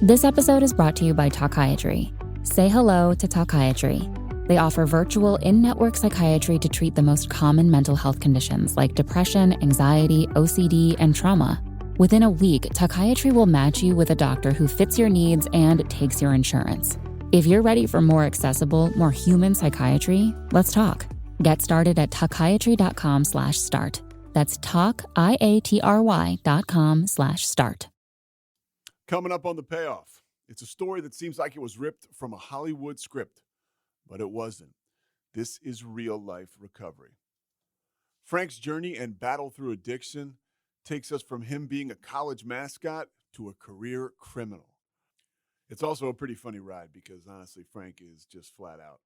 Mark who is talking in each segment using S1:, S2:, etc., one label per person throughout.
S1: This episode is brought to you by Talkiatry. Say hello to Talkiatry. They offer virtual in-network psychiatry to treat the most common mental health conditions like depression, anxiety, OCD, and trauma. Within a week, Talkiatry will match you with a doctor who fits your needs and takes your insurance. If you're ready for more accessible, more human psychiatry, let's talk. Get started at talkiatry.com/start. That's talkiatry.com/start.
S2: Coming up on The Payoff, it's a story that seems like it was ripped from a Hollywood script, but it wasn't. This is real-life recovery. Frank's journey and battle through addiction takes us from him being a college mascot to a career criminal. It's also a pretty funny ride because, honestly, Frank is just flat out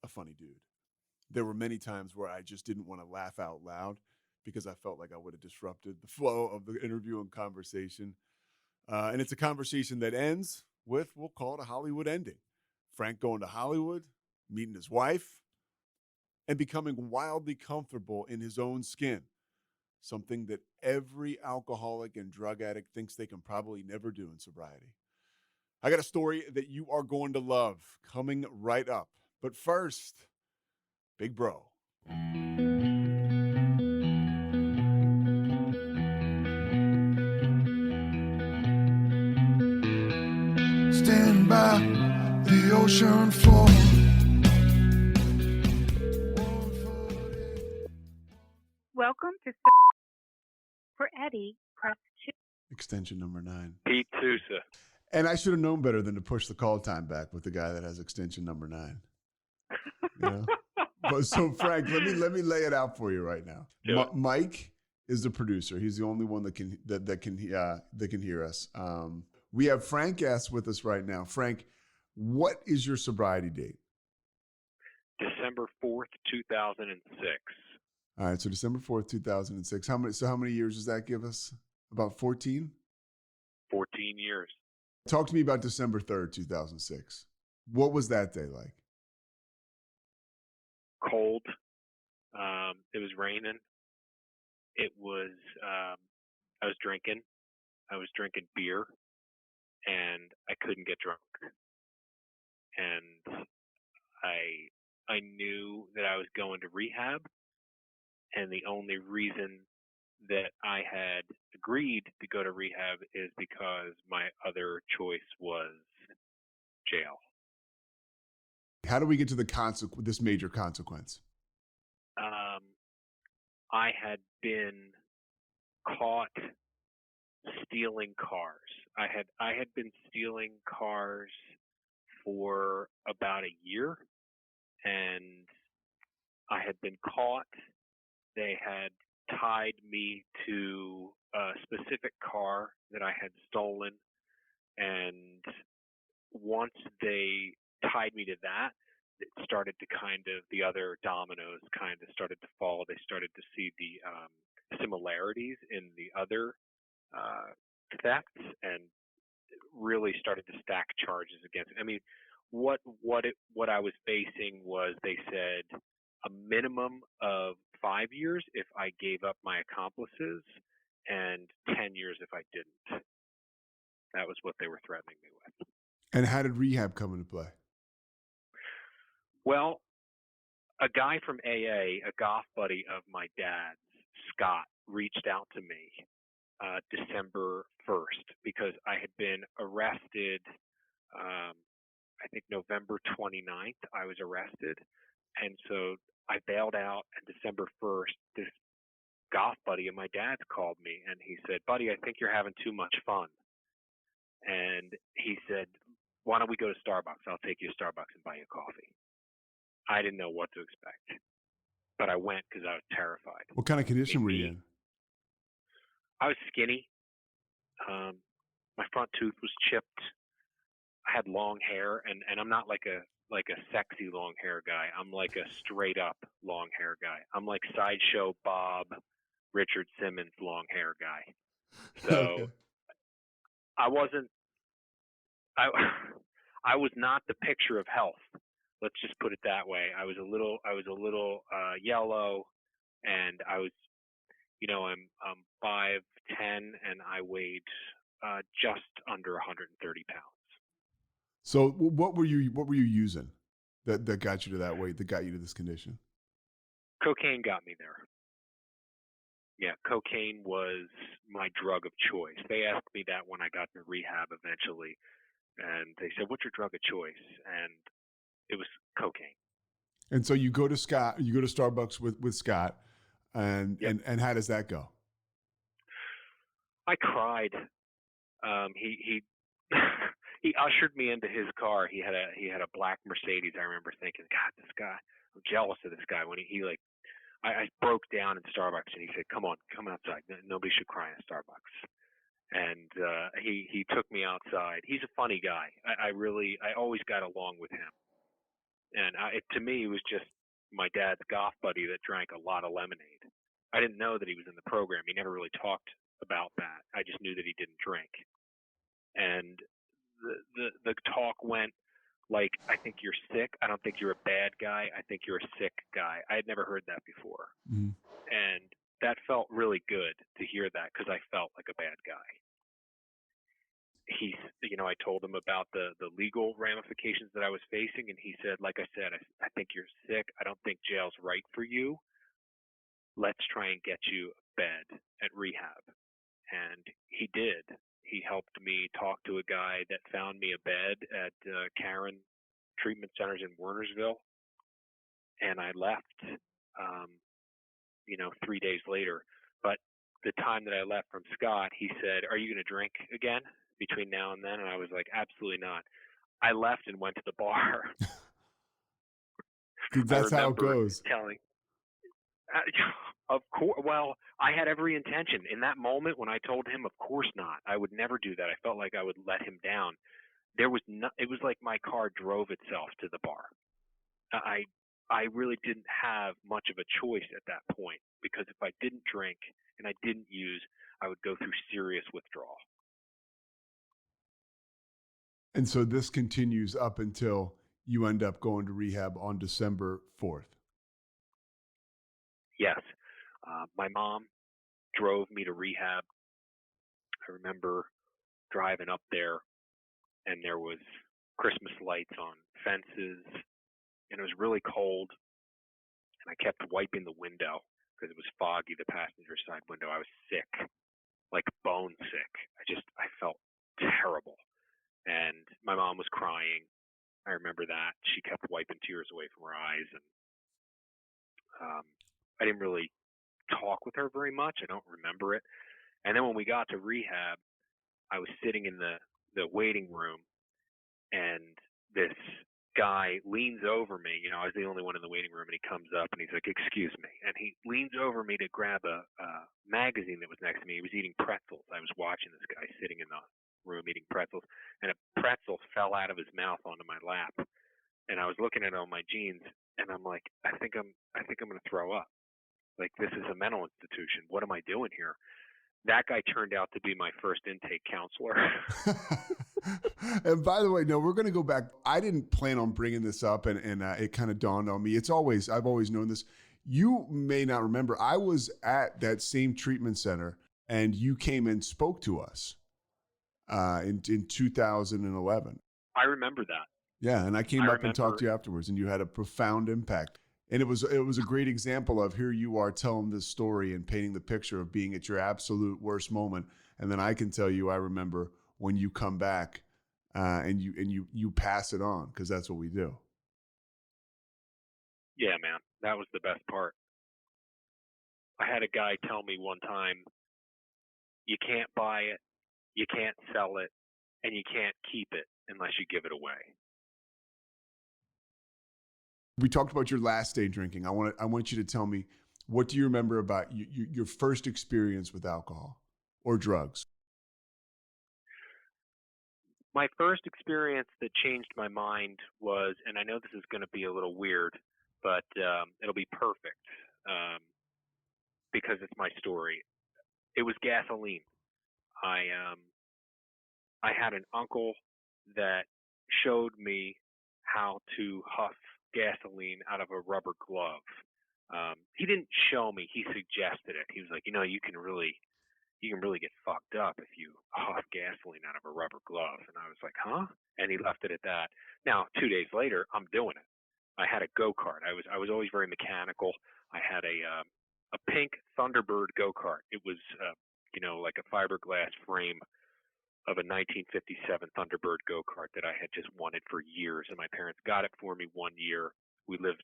S2: a funny dude. There were many times where I just didn't want to laugh out loud because I felt like I would have disrupted the flow of the interview and conversation. And it's a conversation that ends with, we'll call it a Hollywood ending. Frank going to Hollywood, meeting his wife, and becoming wildly comfortable in his own skin. Something that every alcoholic and drug addict thinks they can probably never do in sobriety. I got a story that you are going to love coming right up. But first, Big Bro.
S3: Stand by the ocean floor.
S4: Welcome to for Eddie, press 2.
S2: Extension number 9.
S5: Pete Sousa.
S2: And I should have known better than to push the call time back with the guy that has extension number 9. You know? But so Frank, let me lay it out for you right now. Mike is the producer. He's the only one that can hear us. We have Frank S with us right now. Frank, what is your sobriety date?
S5: December 4th, 2006.
S2: All right, so December 4th, 2006. How many years does that give us? About 14?
S5: 14 years.
S2: Talk to me about December 3rd, 2006. What was that day like?
S5: Cold. It was raining. It was, I was drinking. I was drinking beer, and I couldn't get drunk. And I knew that I was going to rehab, and the only reason that I had agreed to go to rehab is because my other choice was jail.
S2: How do we get to this major consequence?
S5: I had been caught stealing cars. I had been stealing cars for about a year, and I had been caught. They had tied me to a specific car that I had stolen, and once they tied me to that, it started to the other dominoes kind of started to fall. They started to see the similarities in the other thefts and really started to stack charges against it. I mean, what I was facing was, they said, a minimum of 5 years if I gave up my accomplices and 10 years if I didn't. That was what they were threatening me with.
S2: And how did rehab come into play?
S5: Well, a guy from AA, a goth buddy of my dad's, Scott, reached out to me December 1st because I had been arrested, I think November 29th, I was arrested. And so I bailed out, and December 1st, this goth buddy of my dad's called me, and he said, "Buddy, I think you're having too much fun." And he said, "Why don't we go to Starbucks? I'll take you to Starbucks and buy you coffee." I didn't know what to expect, but I went because I was terrified.
S2: What kind of condition were you in?
S5: I was skinny. My front tooth was chipped. I had long hair, and I'm not like a sexy long hair guy. I'm like a straight up long hair guy. I'm like Sideshow Bob, Richard Simmons long hair guy. So
S2: Okay.
S5: I was not the picture of health. Let's just put it that way. I was a little yellow, and I was, I'm 5'10", and I weighed just under 130 pounds.
S2: So what were you using that got you to that weight, that got you to this condition?
S5: Cocaine got me there. Yeah, cocaine was my drug of choice. They asked me that when I got to rehab eventually, and they said, "What's your drug of choice?" And it was cocaine.
S2: And so you go to Starbucks with Scott, and
S5: Yep.
S2: and how does that go?
S5: I cried. He he ushered me into his car. He had a black Mercedes. I remember thinking, God, this guy. I'm jealous of this guy. When he like, I broke down in Starbucks, and he said, "Come on, come outside. Nobody should cry in Starbucks." And he took me outside. He's a funny guy. I always got along with him. And to me, it was just my dad's golf buddy that drank a lot of lemonade. I didn't know that he was in the program. He never really talked about that. I just knew that he didn't drink. And the talk went like, "I think you're sick. I don't think you're a bad guy. I think you're a sick guy." I had never heard that before.
S2: Mm-hmm.
S5: And that felt really good to hear that, because I felt like a bad guy. I told him about the legal ramifications that I was facing, and he said, like I said, I think you're sick. I don't think jail's right for you. Let's try and get you a bed at rehab. And he did. He helped me talk to a guy that found me a bed at Karen Treatment Centers in Wernersville, and I left, 3 days later. But the time that I left from Scott, he said, "Are you going to drink again between now and then?" And I was like, "Absolutely not." I left and went to the bar.
S2: That's how it goes.
S5: Telling, of course. Well, I had every intention in that moment when I told him, of course not. I would never do that. I felt like I would let him down. It was like my car drove itself to the bar. I really didn't have much of a choice at that point, because if I didn't drink and I didn't use, I would go through serious withdrawal.
S2: And so this continues up until you end up going to rehab on December 4th.
S5: Yes. My mom drove me to rehab. I remember driving up there, and there was Christmas lights on fences, and it was really cold, and I kept wiping the window because it was foggy, the passenger side window. I was sick, like bone sick. I felt terrible. And my mom was crying. I remember that. She kept wiping tears away from her eyes, and I didn't really talk with her very much. I don't remember it. And then when we got to rehab, I was sitting in the waiting room, and this guy leans over me. I was the only one in the waiting room, and he comes up and he's like, "Excuse me." And he leans over me to grab a magazine that was next to me. He was eating pretzels. I was watching this guy sitting in the room eating pretzels, and a pretzel fell out of his mouth onto my lap. And I was looking at it on my jeans, and I'm like, I think I'm going to throw up. Like, this is a mental institution. What am I doing here? That guy turned out to be my first intake counselor.
S2: And by the way, no, we're going to go back. I didn't plan on bringing this up, and it kind of dawned on me. I've always known this. You may not remember, I was at that same treatment center, and you came and spoke to us in 2011.
S5: I remember that.
S2: Yeah, and I came up and talked to you afterwards, and you had a profound impact. And it was a great example of, here you are telling this story and painting the picture of being at your absolute worst moment. And then I can tell you, I remember when you come back and you pass it on, because that's what we do.
S5: Yeah, man, that was the best part. I had a guy tell me one time, you can't buy it, you can't sell it, and you can't keep it unless you give it away.
S2: We talked about your last day drinking. I want you to tell me, what do you remember about your first experience with alcohol or drugs?
S5: My first experience that changed my mind was, and I know this is going to be a little weird, but it'll be perfect because it's my story. It was gasoline. I had an uncle that showed me how to huff gasoline out of a rubber glove. He didn't show me, he suggested it. He was like, you can really you can really get fucked up if you huff gasoline out of a rubber glove. And I was like, huh? And he left it at that. Now, 2 days later, I'm doing it. I had a go-kart. I was always very mechanical. I had a pink Thunderbird go-kart. It was, like a fiberglass frame of a 1957 Thunderbird go-kart that I had just wanted for years. And my parents got it for me one year. We lived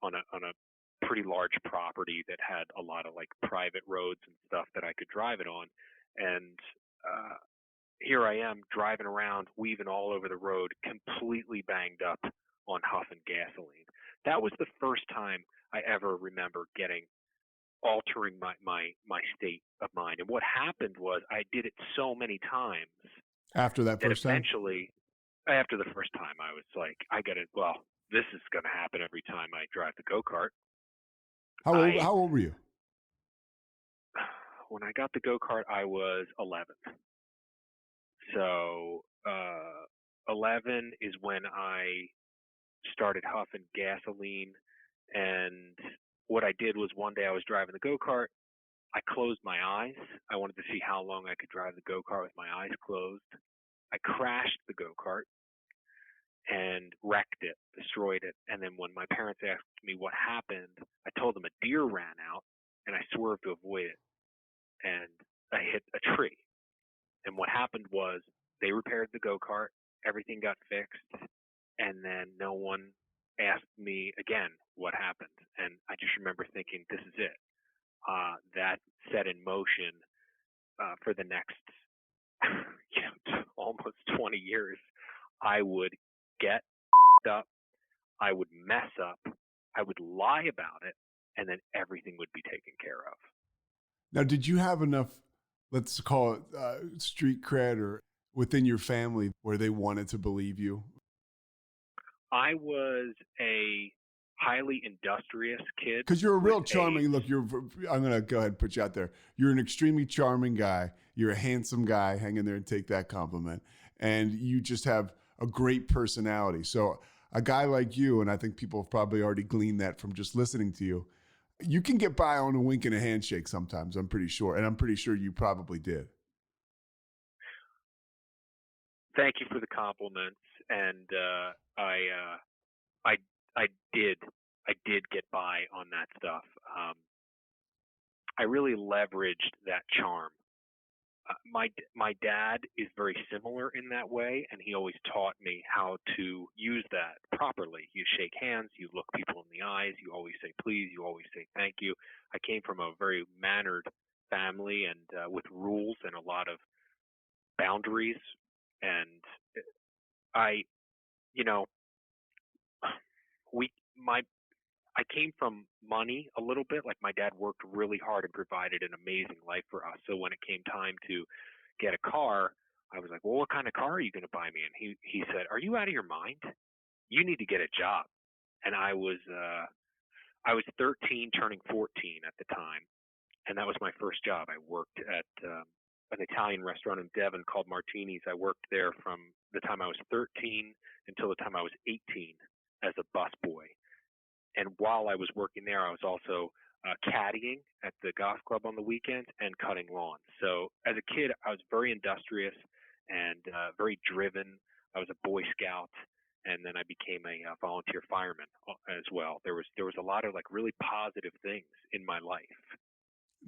S5: on a pretty large property that had a lot of like private roads and stuff that I could drive it on. And here I am driving around, weaving all over the road, completely banged up on huffing gasoline. That was the first time I ever remember altering my state of mind. And what happened was I did it so many times
S2: After that first time?
S5: Eventually, after the first time, I was like, this is going to happen every time I drive the go-kart.
S2: How old were you?
S5: When I got the go-kart, I was 11. So 11 is when I started huffing gasoline. And what I did was one day I was driving the go-kart. I closed my eyes. I wanted to see how long I could drive the go-kart with my eyes closed. I crashed the go-kart and wrecked it, destroyed it. And then when my parents asked me what happened, I told them a deer ran out, and I swerved to avoid it. And I hit a tree. And what happened was they repaired the go-kart, everything got fixed, and then no one asked me again what happened. And I just remember thinking, this is it. That set in motion for the next almost 20 years. I would get up, I would mess up, I would lie about it, and then everything would be taken care of.
S2: Now, did you have enough, let's call it street cred or within your family where they wanted to believe you?
S5: I was a highly industrious kid.
S2: Because you're a real charming, look, I'm going to go ahead and put you out there. You're an extremely charming guy. You're a handsome guy. Hang in there and take that compliment. And you just have a great personality. So a guy like you, and I think people have probably already gleaned that from just listening to you, you can get by on a wink and a handshake sometimes, I'm pretty sure. And I'm pretty sure you probably did.
S5: Thank you for the compliments. And I did get by on that stuff. I really leveraged that charm. My dad is very similar in that way, and he always taught me how to use that properly. You shake hands, you look people in the eyes, you always say please, you always say thank you. I came from a very mannered family and with rules and a lot of boundaries, and I came from money a little bit. Like my dad worked really hard and provided an amazing life for us. So when it came time to get a car, I was like, well, what kind of car are you going to buy me? And he said, are you out of your mind? You need to get a job. And I was 13 turning 14 at the time. And that was my first job. I worked at an Italian restaurant in Devon called Martini's. I worked there from the time I was 13 until the time I was 18 as a busboy. And while I was working there, I was also caddying at the golf club on the weekends and cutting lawns. So as a kid, I was very industrious and very driven. I was a Boy Scout, and then I became a volunteer fireman as well. There was a lot of like really positive things in my life.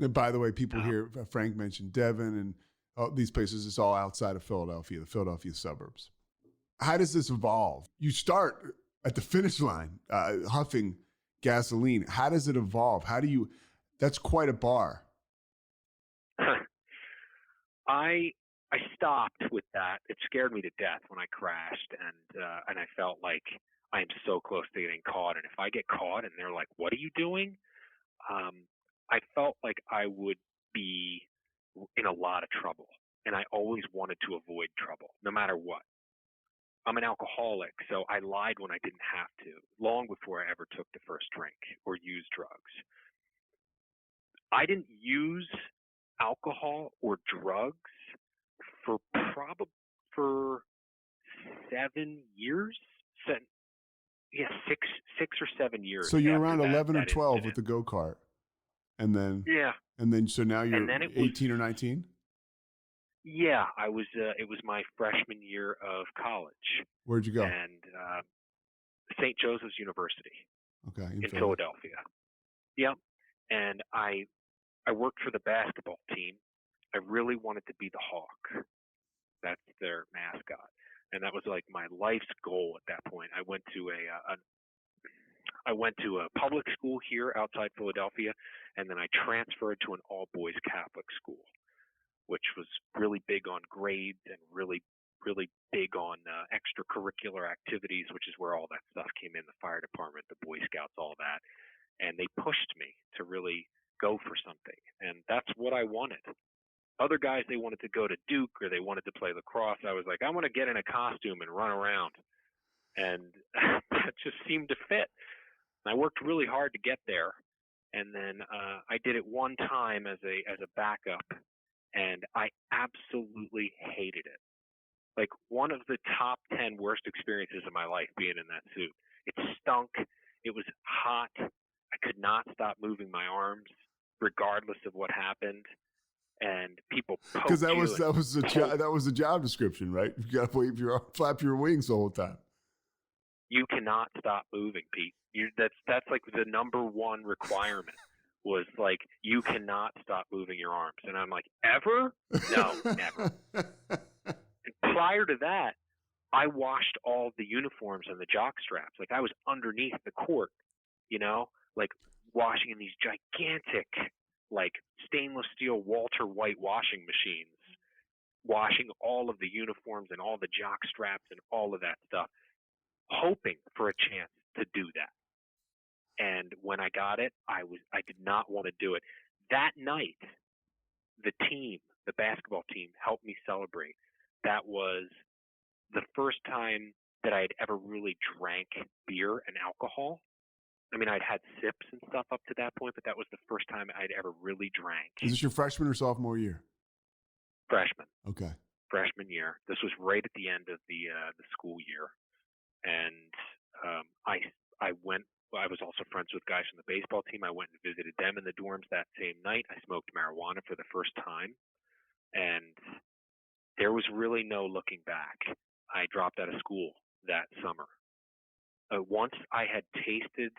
S2: And by the way, people here, Frank mentioned Devon and these places. It's all outside of Philadelphia, the Philadelphia suburbs. How does this evolve? You start at the finish line, huffing gasoline. How does it evolve? That's quite a bar.
S5: I stopped with that. It scared me to death when I crashed, and I felt like I am so close to getting caught. And if I get caught and they're like, what are you doing? I felt like I would be in a lot of trouble, and I always wanted to avoid trouble, no matter what. I'm an alcoholic, so I lied when I didn't have to, long before I ever took the first drink or used drugs. I didn't use alcohol or drugs for 7 years. 6 or 7 years.
S2: So you're around 11 or 12 with the go-kart. And then
S5: Yeah.
S2: so now you're
S5: And then it
S2: 18
S5: was,
S2: or 19?
S5: yeah, I was, it was my freshman year of college.
S2: Where'd you go?
S5: And St. Joseph's University
S2: Okay,
S5: in Philadelphia. Yep. And I worked for the basketball team. I really wanted to be the Hawk. That's their mascot. And that was like my life's goal at that point. I went to a public school here outside Philadelphia, and then I transferred to an all-boys Catholic school, which was really big on grades and really, really big on extracurricular activities, which is where all that stuff came in, the fire department, the Boy Scouts, all that. And they pushed me to really go for something. And that's what I wanted. Other guys, they wanted to go to Duke or they wanted to play lacrosse. I was like, I want to get in a costume and run around. And that just seemed to fit. And I worked really hard to get there. And then I did it one time as a backup, and I absolutely hated it. Like one of the top 10 worst experiences of my life being in that suit. It stunk. It was hot. I could not stop moving my arms regardless of what happened. And people poked
S2: because that
S5: you
S2: was the job description, right? You got to flap your wings the whole time.
S5: You cannot stop moving, Pete. That's like the number one requirement was like you cannot stop moving your arms. And I'm like, ever? No, never. And prior to that, I washed all the uniforms and the jock straps. Like I was underneath the court, like washing in these gigantic, like stainless steel Walter White washing machines, washing all of the uniforms and all the jock straps and all of that stuff, hoping for a chance to do that. And when I got it, I did not want to do it. That night, the basketball team helped me celebrate. That was the first time that I had ever really drank beer and alcohol. I mean, I'd had sips and stuff up to that point, but that was the first time I'd ever really drank.
S2: Is this your freshman or sophomore year?
S5: Freshman.
S2: Okay.
S5: Freshman year. This was right at the end of the school year. And I went. I was also friends with guys from the baseball team. I went and visited them in the dorms that same night. I smoked marijuana for the first time, and there was really no looking back. I dropped out of school that summer. Once I had tasted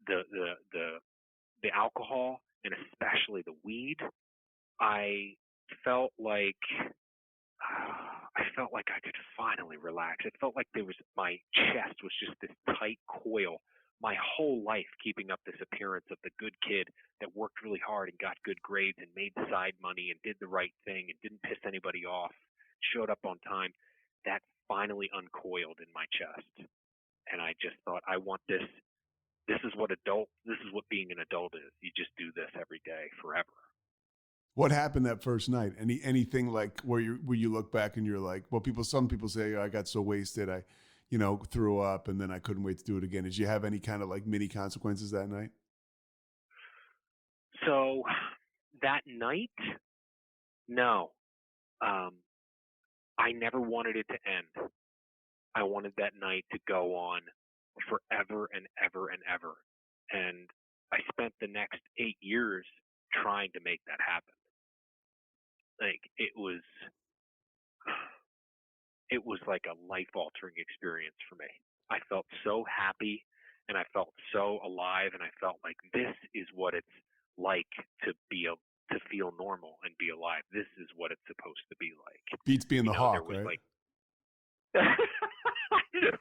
S5: the alcohol and especially the weed, I felt like I could finally relax. It felt like my chest was just this tight coil. My whole life keeping up this appearance of the good kid that worked really hard and got good grades and made side money and did the right thing and didn't piss anybody off, showed up on time, that finally uncoiled in my chest. And I just thought, I want this. This is what being an adult is. You just do this every day forever.
S2: What happened that first night? Anything like where you look back and you're like, well, some people say, I got so wasted, I threw up and then I couldn't wait to do it again. Did you have any kind of like mini consequences that night?
S5: So that night, no. I never wanted it to end. I wanted that night to go on forever and ever and ever. And I spent the next 8 years trying to make that happen. Like it was like a life-altering experience for me. I felt so happy and I felt so alive, and I felt like this is what it's like to feel normal and be alive. This is what it's supposed to be like.
S2: Beats being the Hawk, right?
S5: Like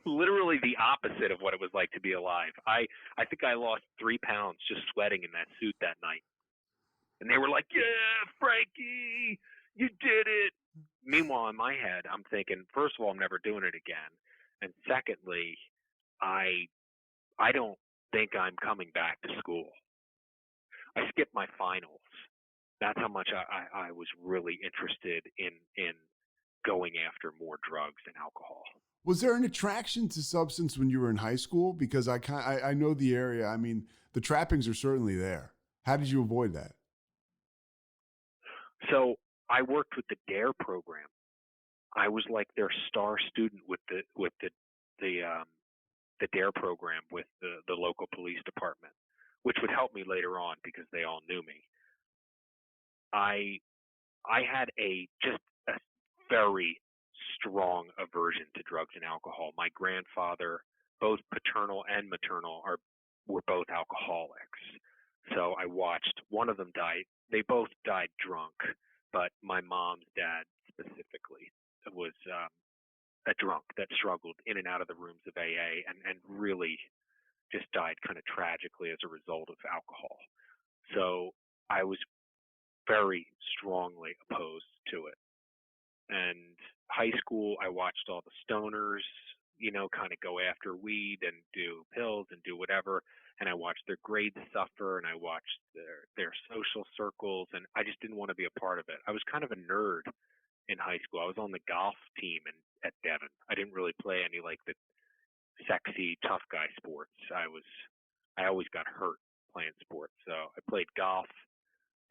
S5: literally the opposite of what it was like to be alive. I think I lost 3 pounds just sweating in that suit that night. And they were like, yeah, Frankie, you did it. Meanwhile, in my head, I'm thinking, first of all, I'm never doing it again. And secondly, I don't think I'm coming back to school. I skipped my finals. That's how much I was really interested in going after more drugs and alcohol.
S2: Was there an attraction to substance when you were in high school? Because I know the area. I mean, the trappings are certainly there. How did you avoid that?
S5: So I worked with the DARE program. I was like their star student with the DARE program with the local police department. which would help me later on because they all knew me. I had just a very strong aversion to drugs and alcohol. My grandfather, both paternal and maternal, were both alcoholics. So I watched one of them die. They both died drunk, but my mom's dad specifically was a drunk that struggled in and out of the rooms of AA and really just died kind of tragically as a result of alcohol. So I was very strongly opposed to it. And high school, I watched all the stoners, kind of go after weed and do pills and do whatever. And I watched their grades suffer, and I watched their social circles, and I just didn't want to be a part of it. I was kind of a nerd in high school. I was on the golf team at Devon. I didn't really play any like the sexy tough guy sports. I always got hurt playing sports. So I played golf,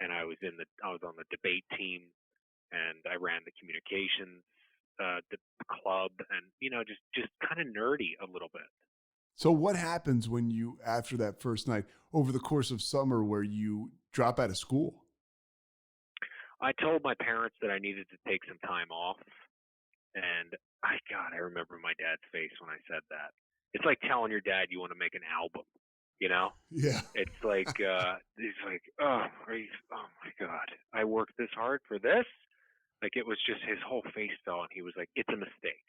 S5: and I was on the debate team, and I ran the communications the club, and just kind of nerdy a little bit.
S2: So what happens when you, after that first night, over the course of summer, where you drop out of school?
S5: I told my parents that I needed to take some time off, and I remember my dad's face when I said that. It's like telling your dad you want to make an album,
S2: Yeah.
S5: It's like he's like, oh my God, I worked this hard for this. Like, it was just, his whole face fell, and he was like, it's a mistake.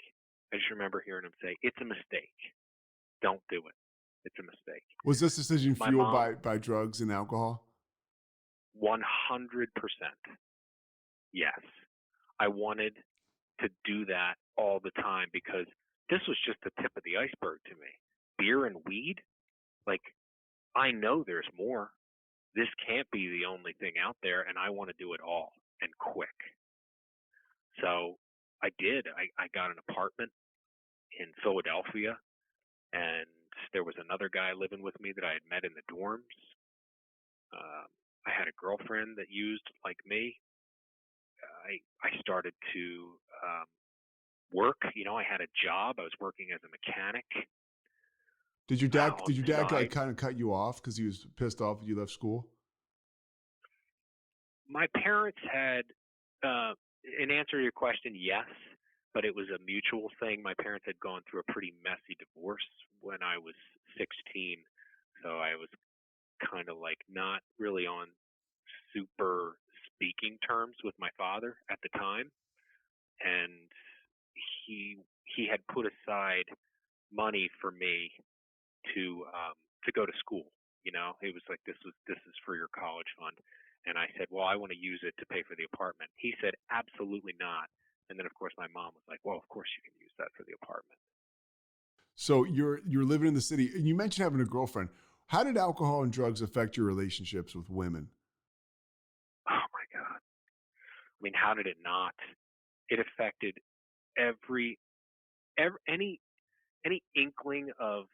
S5: I just remember hearing him say, it's a mistake. Don't do it. It's a mistake.
S2: Was this decision
S5: My
S2: fueled
S5: mom,
S2: by drugs and alcohol?
S5: 100%. Yes. I wanted to do that all the time because this was just the tip of the iceberg to me. Beer and weed, like, I know there's more. This can't be the only thing out there, and I want to do it all and quick. So I did. I got an apartment in Philadelphia, and there was another guy living with me that I had met in the dorms. I had a girlfriend that used like me. I started to work. I had a job. I was working as a mechanic.
S2: Did your dad like kind of cut you off because he was pissed off that you left school?
S5: My parents had, in answer to your question, yes, but it was a mutual thing. My parents had gone through a pretty messy divorce when I was 16, so I was kind of like not really on super speaking terms with my father at the time, and he had put aside money for me to go to school. He was like, this is for your college fund. And I said, well, I want to use it to pay for the apartment. He said, absolutely not. And then, of course, my mom was like, well, of course you can use that for the apartment.
S2: So you're living in the city, and you mentioned having a girlfriend. How did alcohol and drugs affect your relationships with women?
S5: Oh my God. I mean, how did it not? It affected any inkling of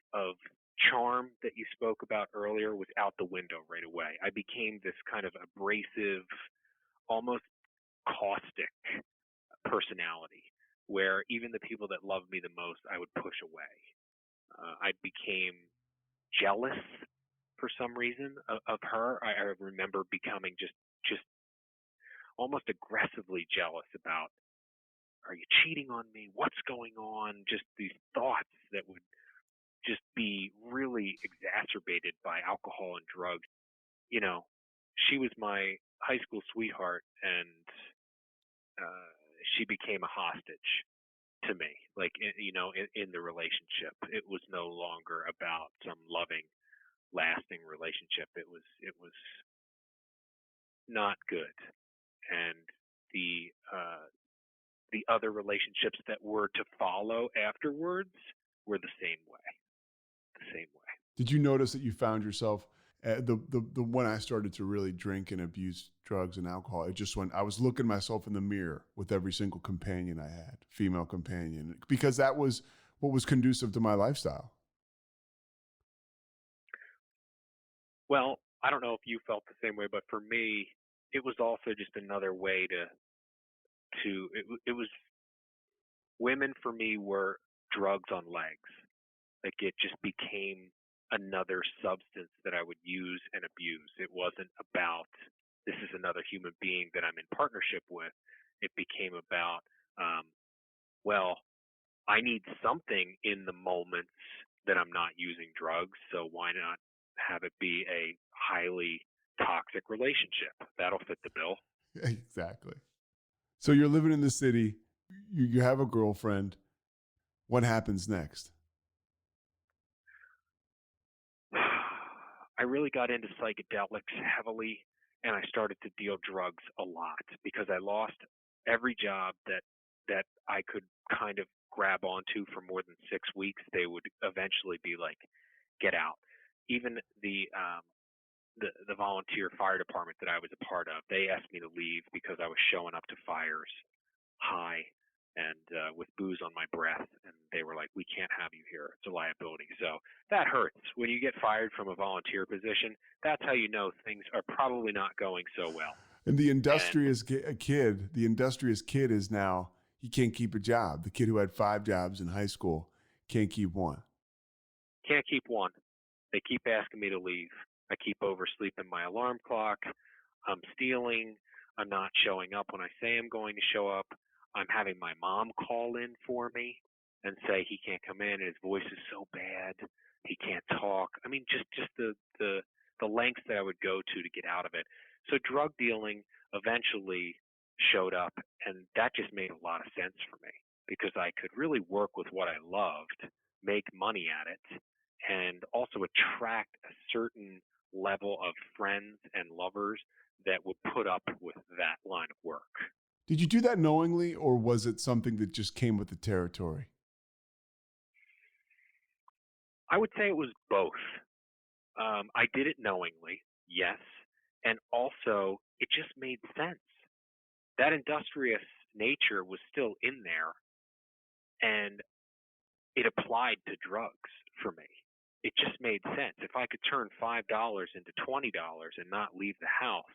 S5: charm that you spoke about earlier was out the window right away. I became this kind of abrasive, almost caustic personality where even the people that loved me the most, I would push away. I became jealous for some reason of her. I remember becoming just almost aggressively jealous about, are you cheating on me? What's going on? Just these thoughts that would just be really exacerbated by alcohol and drugs. She was my high school sweetheart, and she became a hostage to me. Like, in the relationship, it was no longer about some loving, lasting relationship. It was not good. And the other relationships that were to follow afterwards were the same way.
S2: Did you notice that you found yourself the when I started to really drink and abuse drugs and alcohol? It just when I was looking myself in the mirror with every single companion I had, female companion, because that was what was conducive to my lifestyle.
S5: Well, I don't know if you felt the same way, but for me, it was also just another way it was, women for me were drugs on legs. Like, it just became another substance that I would use and abuse. It wasn't about this is another human being that I'm in partnership with. It became about, well, I need something in the moments that I'm not using drugs, so why not have it be a highly toxic relationship? That'll fit the bill.
S2: Exactly. So you're living in the city. You have a girlfriend. What happens next?
S5: I really got into psychedelics heavily, and I started to deal drugs a lot because I lost every job that I could kind of grab onto for more than 6 weeks. They would eventually be like, get out. Even the volunteer fire department that I was a part of, they asked me to leave because I was showing up to fires high and with booze on my breath, and they were like, we can't have you here, it's a liability. So that hurts when you get fired from a volunteer position. That's how you know things are probably not going so well.
S2: And the industrious kid is now, he can't keep a job. The kid who had 5 jobs in high school can't keep one.
S5: Can't keep one. They keep asking me to leave. I keep oversleeping my alarm clock. I'm stealing. I'm not showing up when I say I'm going to show up. I'm having my mom call in for me and say he can't come in and his voice is so bad he can't talk. I mean, just the lengths that I would go to get out of it. So drug dealing eventually showed up, and that just made a lot of sense for me because I could really work with what I loved, make money at it, and also attract a certain level of friends and lovers that would put up with that line of work.
S2: Did you do that knowingly, or was it something that just came with the territory?
S5: I would say it was both. I did it knowingly, yes, and also it just made sense. That industrious nature was still in there, and it applied to drugs for me. It just made sense. If I could turn $5 into $20 and not leave the house,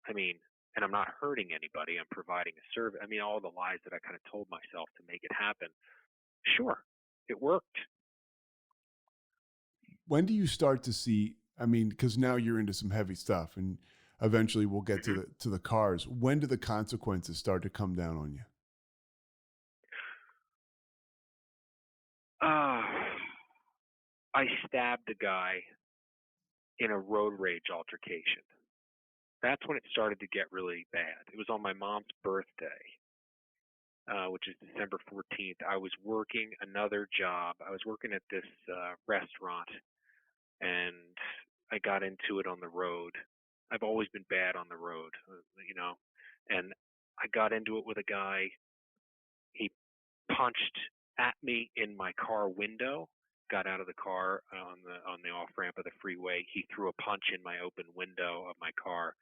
S5: I mean, and I'm not hurting anybody, I'm providing a service. I mean, all the lies that I kind of told myself to make it happen. Sure, it worked.
S2: When do you start to see, I mean, because now you're into some heavy stuff and eventually we'll get to the cars. When do the consequences start to come down on you?
S5: I stabbed a guy in a road rage altercation. That's when it started to get really bad. It was on my mom's birthday, which is December 14th. I was working another job. I was working at this restaurant, and I got into it on the road. I've always been bad on the road, and I got into it with a guy. He punched at me in my car window, got out of the car on the off ramp of the freeway. He threw a punch in my open window of my car,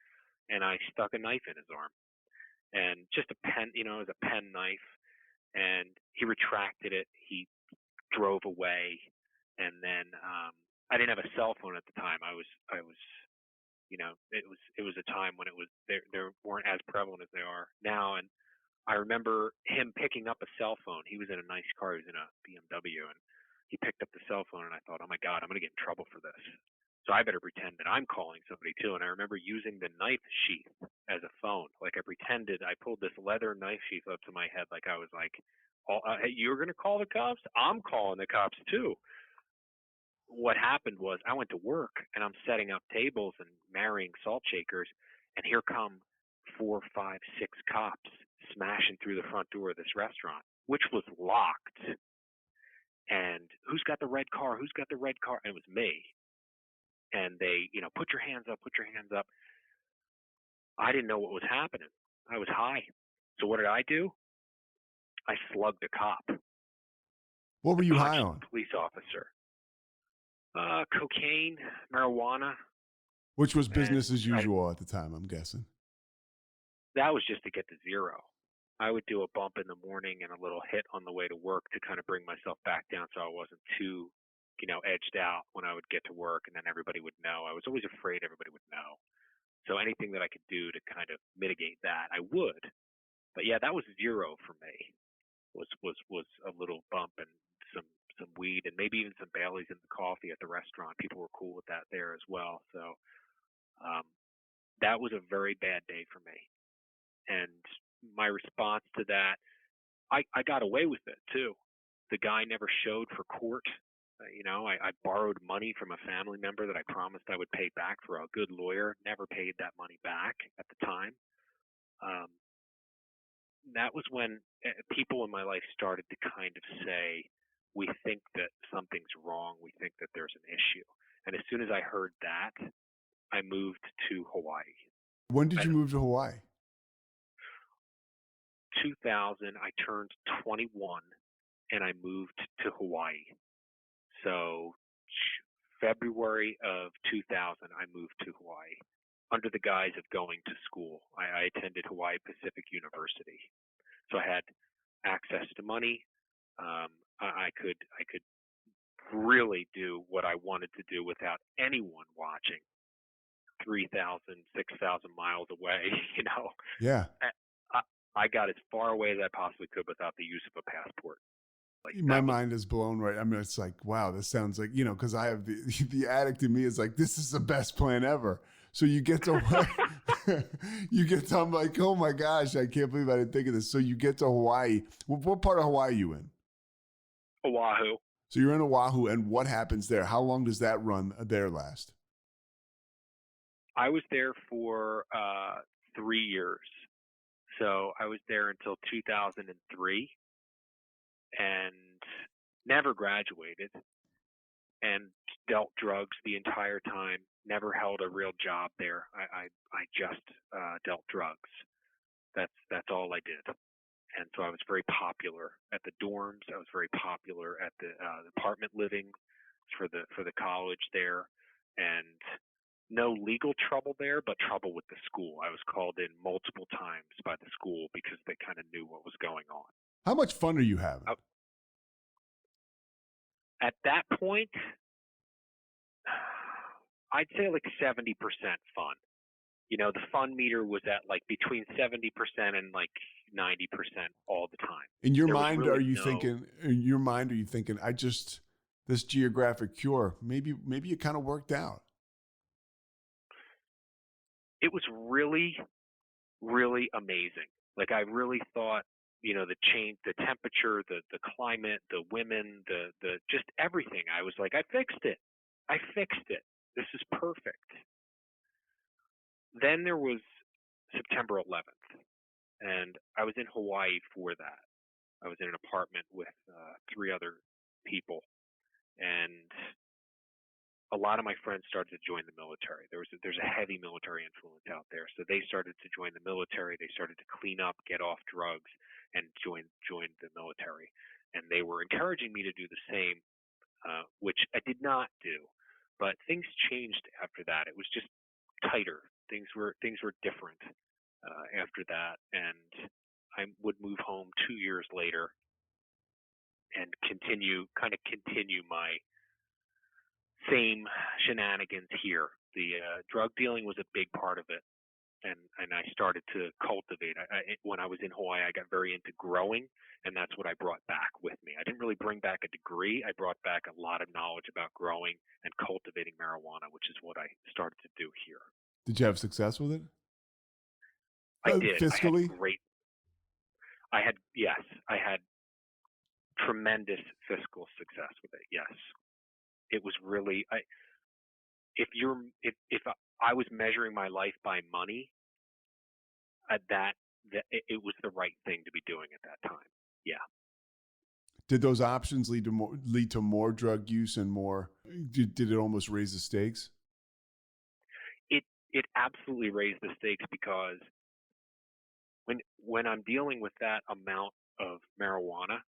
S5: and I stuck a knife in his arm, and just a pen, it was a pen knife, and he retracted it. He drove away, and then I didn't have a cell phone at the time. I was it was a time when it was there weren't as prevalent as they are now, and I remember him picking up a cell phone. He was in a nice car. He was in a BMW, and he picked up the cell phone, and I thought, oh my God, I'm going to get in trouble for this. So I better pretend that I'm calling somebody too. And I remember using the knife sheath as a phone. Like I pretended I pulled this leather knife sheath up to my head, like I was like, hey, you're going to call the cops? I'm calling the cops too. What happened was I went to work, and I'm setting up tables and marrying salt shakers, and here come 4, 5, 6 cops smashing through the front door of this restaurant, which was locked. And who's got the red car? Who's got the red car? And it was me. And they, put your hands up, put your hands up. I didn't know what was happening. I was high. So what did I do? I slugged a cop.
S2: What were you high on?
S5: Police officer. Cocaine, marijuana.
S2: Which was business as usual at the time, I'm guessing.
S5: That was just to get to zero. I would do a bump in the morning and a little hit on the way to work to kind of bring myself back down so I wasn't too, edged out when I would get to work, and then everybody would know. I was always afraid everybody would know. So anything that I could do to kind of mitigate that, I would. But yeah, that was zero for me. Was a little bump and weed and maybe even some Baileys in the coffee at the restaurant. People were cool with that there as well. So that was a very bad day for me. And my response to that, I got away with it too. The guy never showed for court. I borrowed money from a family member that I promised I would pay back for a good lawyer. Never paid that money back at the time. That was when people in my life started to kind of say, we think that something's wrong. We think that there's an issue. And as soon as I heard that, I moved to Hawaii.
S2: When did you move to Hawaii?
S5: 2000, I turned 21 and I moved to Hawaii. So February of 2000, I moved to Hawaii under the guise of going to school. I attended Hawaii Pacific University. So I had access to money. I could really do what I wanted to do without anyone watching 3,000, 6,000 miles away,
S2: Yeah.
S5: I got as far away as I possibly could without the use of a passport.
S2: My mind is blown right. I mean, it's like, wow, this sounds like, because I have the addict in me is like, this is the best plan ever. So you get to, I'm like, oh my gosh, I can't believe I didn't think of this. So you get to Hawaii. What part of Hawaii are you in?
S5: Oahu.
S2: So you're in Oahu, and what happens there? How long does that run there last?
S5: I was there for 3 years. So I was there until 2003 and never graduated and dealt drugs the entire time, never held a real job there. I just dealt drugs. That's all I did. And so I was very popular at the dorms. I was very popular at the apartment living for the college there, and no legal trouble there, but trouble with the school. I was called in multiple times by the school because they kind of knew what was going on.
S2: How much fun are you having?
S5: At that point, I'd say like 70% fun. The fun meter was at like between 70% and like 90% all the time.
S2: In your mind, are you thinking, this geographic cure, maybe it kind of worked out?
S5: It was really, really amazing. Like I really thought, the change, the temperature, the climate, the women, the just everything. I was like, I fixed it. This is perfect. Then there was September 11th, and I was in Hawaii for that. I was in an apartment with 3 other people, and a lot of my friends started to join the military. There's a heavy military influence out there, so they started to join the military. They started to clean up, get off drugs, and join the military. And they were encouraging me to do the same, which I did not do. But things changed after that. It was just tighter. Things were different after that, and I would move home 2 years later and continue my same shenanigans here. The drug dealing was a big part of it, and I started to cultivate. When I was in Hawaii, I got very into growing, and that's what I brought back with me. I didn't really bring back a degree. I brought back a lot of knowledge about growing and cultivating marijuana, which is what I started to do here.
S2: Did you have success with it?
S5: I did.
S2: Fiscally?
S5: I had tremendous fiscal success with it. Yes. It was really, if I was measuring my life by money, it was the right thing to be doing at that time. Yeah.
S2: Did those options lead to more drug use and more? Did it almost raise the stakes?
S5: It absolutely raised the stakes, because when I'm dealing with that amount of marijuana,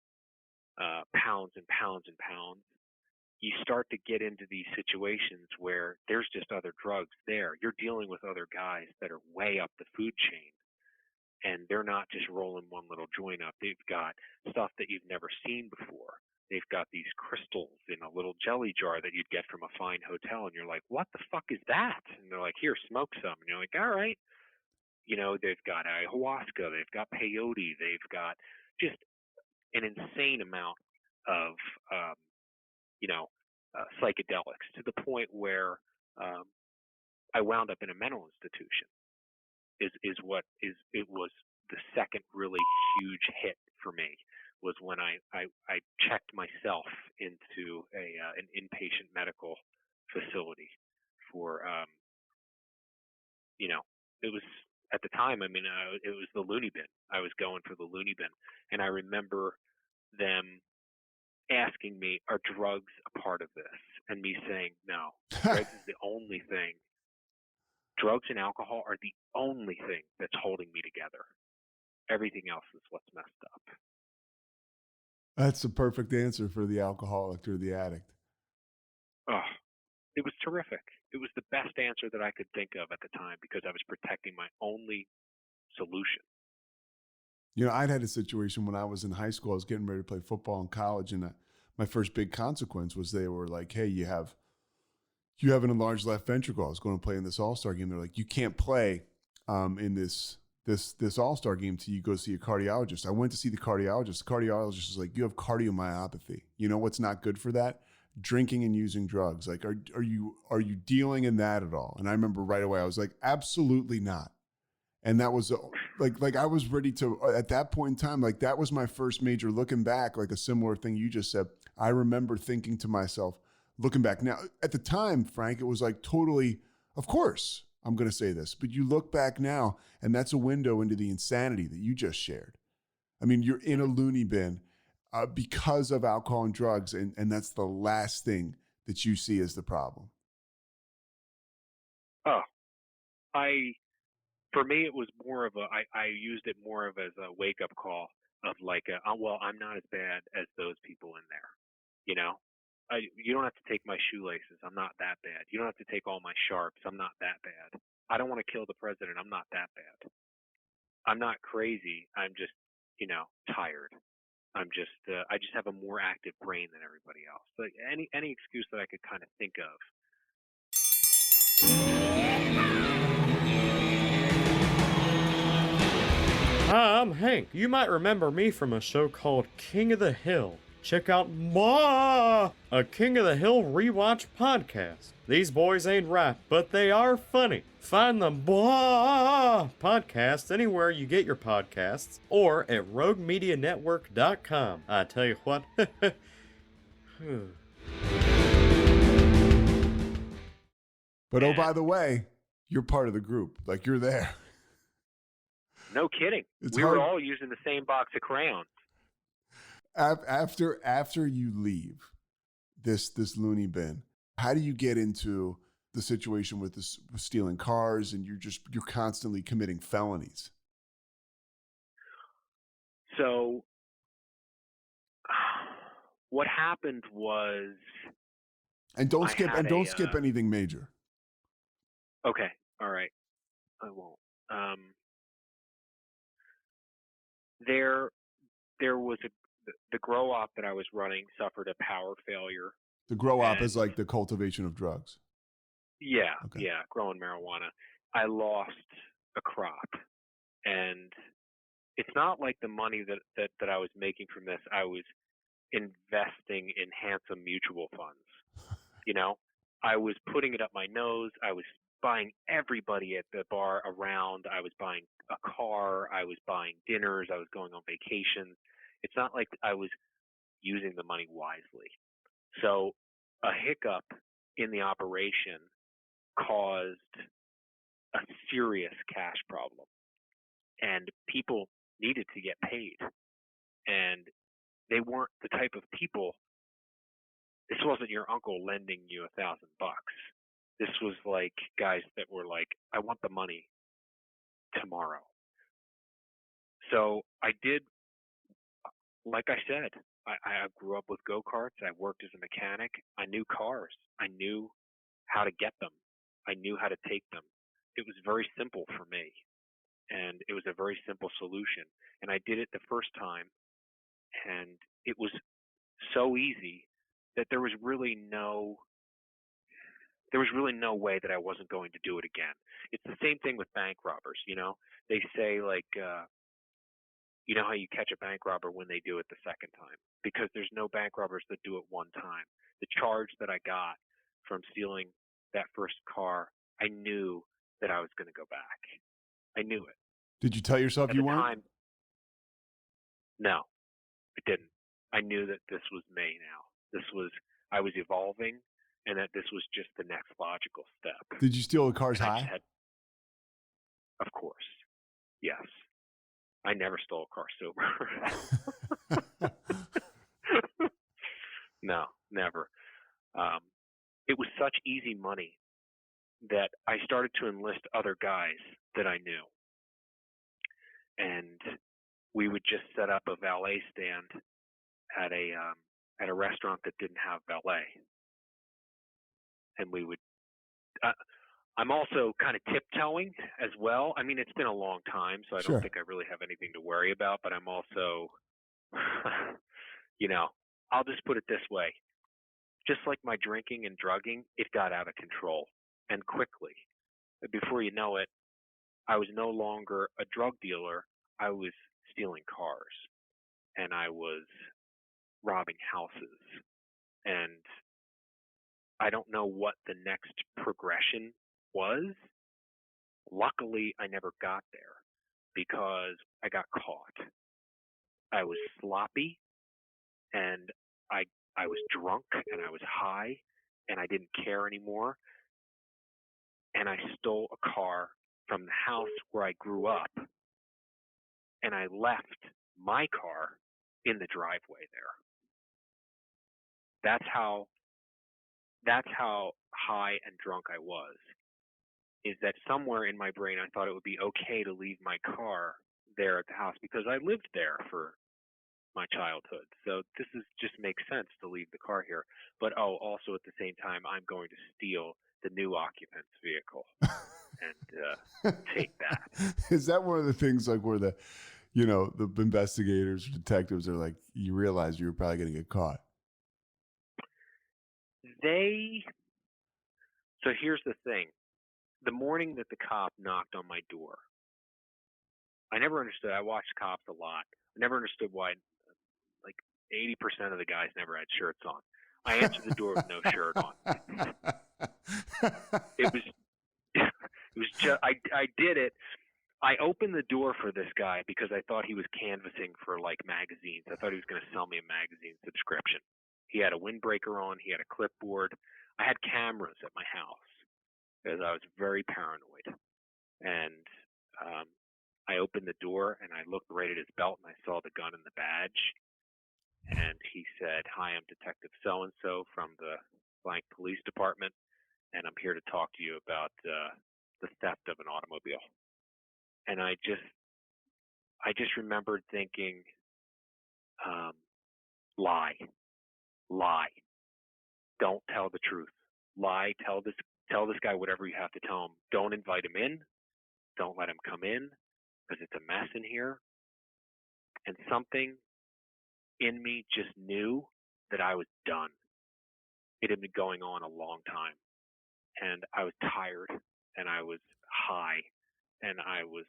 S5: pounds and pounds and pounds, you start to get into these situations where there's just other drugs there. You're dealing with other guys that are way up the food chain, and they're not just rolling one little joint up. They've got stuff that you've never seen before. They've got these crystals in a little jelly jar that you'd get from a fine hotel, and you're like, what the fuck is that? And they're like, here, smoke some. And you're like, all right. They've got ayahuasca, they've got peyote, they've got just an insane amount of psychedelics, to the point where I wound up in a mental institution. It was the second really huge hit for me, was when I checked myself into an inpatient medical facility for it was, at the time, it was the loony bin. I was going for the loony bin, and I remember them asking me, "Are drugs a part of this?" And me saying, "No, drugs is the only thing. Drugs and alcohol are the only thing that's holding me together. Everything else is what's messed up."
S2: That's the perfect answer for the alcoholic or the addict.
S5: Oh, it was terrific. It was the best answer that I could think of at the time, because I was protecting my only solution.
S2: I'd had a situation when I was in high school. I was getting ready to play football in college, and my first big consequence was they were like, "Hey, you have an enlarged left ventricle." I was going to play in this All-Star game. They're like, "You can't play in this All-Star game until you go see a cardiologist." I went to see the cardiologist. The cardiologist was like, "You have cardiomyopathy. You know what's not good for that? Drinking and using drugs. Like, are you dealing in that at all?" And I remember right away, I was like, "Absolutely not." And that was like I was ready to, at that point in time, like that was my first major, looking back, like a similar thing you just said. I remember thinking to myself, looking back now, at the time, Frank, it was like totally, of course, I'm going to say this, but you look back now, and that's a window into the insanity that you just shared. I mean, you're in a loony bin because of alcohol and drugs, and that's the last thing that you see as the problem.
S5: Oh, for me, it was more of I used it more of as a wake up call of like, well, I'm not as bad as those people in there. You don't have to take my shoelaces. I'm not that bad. You don't have to take all my sharps. I'm not that bad. I don't want to kill the president. I'm not that bad. I'm not crazy. I'm just, tired. I just have a more active brain than everybody else. So any excuse that I could kind of think of.
S6: Hi, I'm Hank. You might remember me from a show called King of the Hill. Check out a King of the Hill rewatch podcast. These boys ain't right, but they are funny. Find the podcast anywhere you get your podcasts, or at roguemedianetwork.com. I tell you what.
S2: But oh, by the way, you're part of the group. Like, you're there.
S5: No kidding. We were all using the same box of crayons.
S2: After you leave this loony bin, how do you get into the situation with stealing cars, and you're constantly committing felonies?
S5: So what happened was,
S2: and don't skip anything major.
S5: Okay, all right, I won't. There was the grow op that I was running suffered a power failure.
S2: The grow op is like the cultivation of drugs.
S5: Yeah,
S2: okay.
S5: Yeah, growing marijuana. I lost a crop, and it's not like the money that I was making from this I was investing in handsome mutual funds. I was putting it up my nose. I was buying everybody at the bar around. I was buying a car. I was buying dinners. I was going on vacations. It's not like I was using the money wisely. So a hiccup in the operation caused a serious cash problem, and people needed to get paid, and they weren't the type of people. This wasn't your uncle lending you $1,000. This was like guys that were like, "I want the money tomorrow." So I did, like I said, I grew up with go-karts. I worked as a mechanic. I knew cars. I knew how to get them. I knew how to take them. It was very simple for me, and it was a very simple solution. And I did it the first time, and it was so easy that there was really no way that I wasn't going to do it again. It's the same thing with bank robbers. They say, like, You know how you catch a bank robber when they do it the second time? Because there's no bank robbers that do it one time. The charge that I got from stealing that first car, I knew that I was going to go back. I knew it.
S2: Did you tell yourself
S5: At
S2: you
S5: the
S2: weren't?
S5: time, no, I didn't. I knew that this was me now. I was evolving, and that this was just the next logical step.
S2: Did you steal the car's
S5: And
S2: high?
S5: Of course. Yes. I never stole a car sober. No, never. It was such easy money that I started to enlist other guys that I knew. And we would just set up a valet stand at a restaurant that didn't have valet. And we would I'm also kind of tiptoeing as well. I mean, it's been a long time, so I
S2: Sure.
S5: don't think I really have anything to worry about, but I'm also, I'll just put it this way. Just like my drinking and drugging, it got out of control, and quickly. Before you know it, I was no longer a drug dealer. I was stealing cars, and I was robbing houses. And I don't know what the next progression was. Luckily, I never got there because I got caught. I was sloppy, and I was drunk, and I was high, and I didn't care anymore. And I stole a car from the house where I grew up, and I left my car in the driveway there. That's how high and drunk I was. Is that somewhere in my brain I thought it would be okay to leave my car there at the house because I lived there for my childhood. So this just makes sense to leave the car here. But also at the same time, I'm going to steal the new occupant's vehicle and take that.
S2: Is that one of the things like where the investigators or detectives are like, you realize you were probably going to get caught?
S5: So here's the thing. The morning that the cop knocked on my door, I never understood. I watched cops a lot. I never understood why, like 80% of the guys never had shirts on. I answered the door with no shirt on. It was just, I did it. I opened the door for this guy because I thought he was canvassing for like magazines. I thought he was going to sell me a magazine subscription. He had a windbreaker on. He had a clipboard. I had cameras at my house because I was very paranoid. And I opened the door and I looked right at his belt and I saw the gun and the badge. And he said, "Hi, I'm Detective so-and-so from the blank police department, and I'm here to talk to you about the theft of an automobile." And I just remembered thinking, lie, don't tell the truth, lie, tell this guy whatever you have to tell him. Don't invite him in, don't let him come in, because it's a mess in here. And something in me just knew that I was done. It had been going on a long time, and I was tired, and I was high, and I was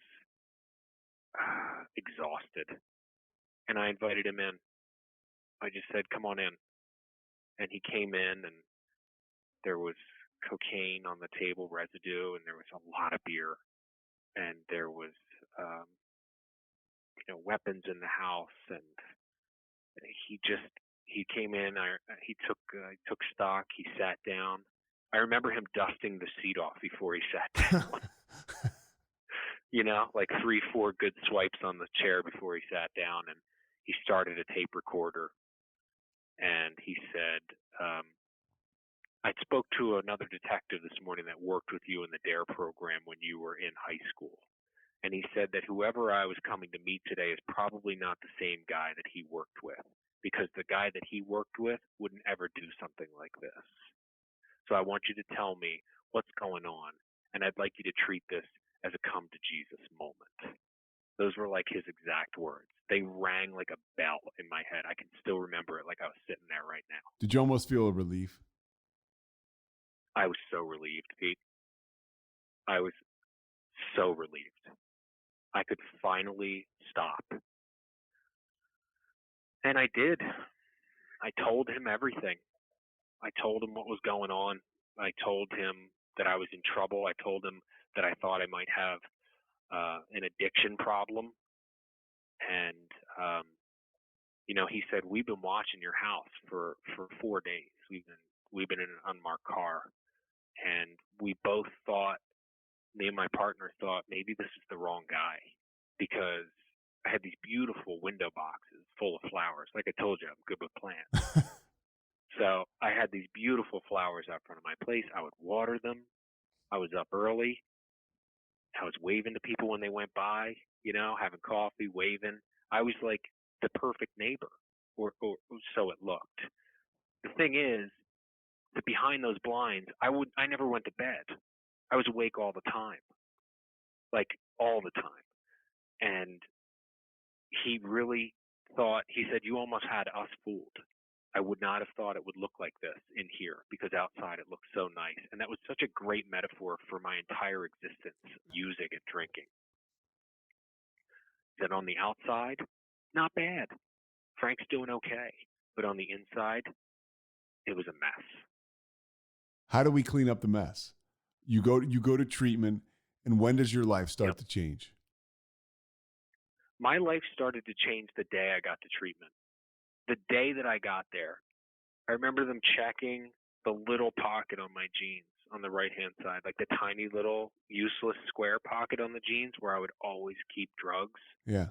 S5: exhausted. And I invited him in. I just said, "Come on in." And he came in, and there was cocaine on the table, residue, and there was a lot of beer, and there was weapons in the house. And he came in. He took stock. He sat down. I remember him dusting the seat off before he sat down. Like 3-4 good swipes on the chair before he sat down. And he started a tape recorder. And he said, "I spoke to another detective this morning that worked with you in the DARE program when you were in high school. And he said that whoever I was coming to meet today is probably not the same guy that he worked with, because the guy that he worked with wouldn't ever do something like this. So I want you to tell me what's going on, and I'd like you to treat this as a come to Jesus moment." Those were like his exact words. They rang like a bell in my head. I can still remember it like I was sitting there right now.
S2: Did you almost feel a relief?
S5: I was so relieved, Pete. I was so relieved. I could finally stop And I did. I told him everything. I told him what was going on. I told him that I was in trouble. I told him that I thought I might have an addiction problem. And, he said, we've been watching your house for 4 days. We've been in an unmarked car. And we both thought, me and my partner thought, maybe this is the wrong guy, because I had these beautiful window boxes full of flowers. Like I told you, I'm good with plants. So I had these beautiful flowers out front of my place. I would water them. I was up early. I was waving to people when they went by, having coffee, waving. I was like the perfect neighbor, or so it looked. The thing is, that behind those blinds, I never went to bed. I was awake all the time, like all the time. And he really thought, he said, you almost had us fooled. I would not have thought it would look like this in here, because outside it looks so nice. And that was such a great metaphor for my entire existence, using and drinking. That on the outside, not bad. Frank's doing okay. But on the inside, it was a mess.
S2: How do we clean up the mess? You go to treatment, and when does your life start to change?
S5: My life started to change the day I got to treatment. The day that I got there, I remember them checking the little pocket on my jeans on the right-hand side, like the tiny little useless square pocket on the jeans where I would always keep drugs.
S2: Yeah.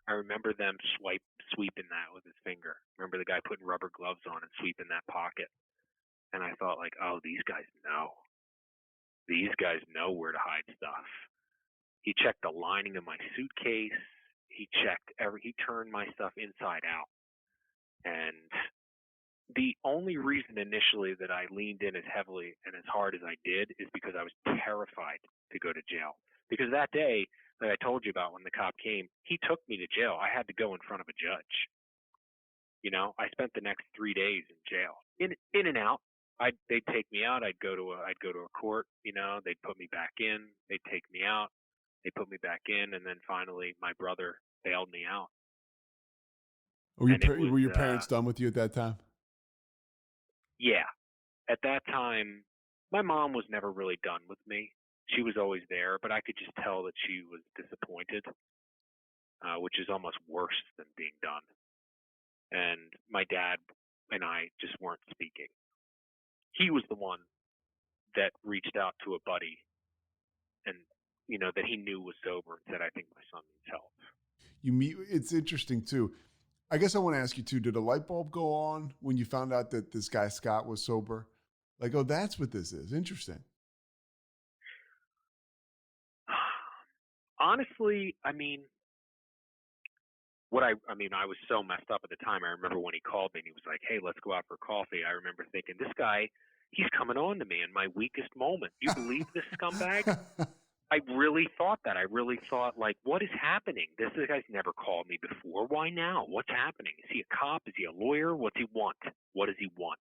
S5: I remember them sweeping that with his finger. Remember the guy putting rubber gloves on and sweeping that pocket. And I thought, like, oh, these guys know. These guys know where to hide stuff. He checked the lining of my suitcase. He turned my stuff inside out. And the only reason initially that I leaned in as heavily and as hard as I did is because I was terrified to go to jail. Because that day that I told you about, when the cop came, he took me to jail. I had to go in front of a judge. I spent the next 3 days in jail, in and out. They'd take me out. I'd go to a court. They'd put me back in. They'd take me out. They put me back in, and then finally, my brother bailed me out.
S2: Were your parents done with you at that time?
S5: Yeah. At that time, my mom was never really done with me. She was always there, but I could just tell that she was disappointed, which is almost worse than being done. And my dad and I just weren't speaking. He was the one that reached out to a buddy and, that he knew was sober, and said, I think my son needs help.
S2: It's interesting too. I guess I want to ask you too, did a light bulb go on when you found out that this guy Scott was sober? Like, oh, that's what this is. Interesting.
S5: Honestly, I was so messed up at the time. I remember when he called me and he was like, hey, let's go out for coffee. I remember thinking, this guy, he's coming on to me in my weakest moment. You believe this scumbag? I really thought that. I really thought, like, what is happening? This guy's never called me before. Why now? What's happening? Is he a cop? Is he a lawyer? What's he want? What does he want?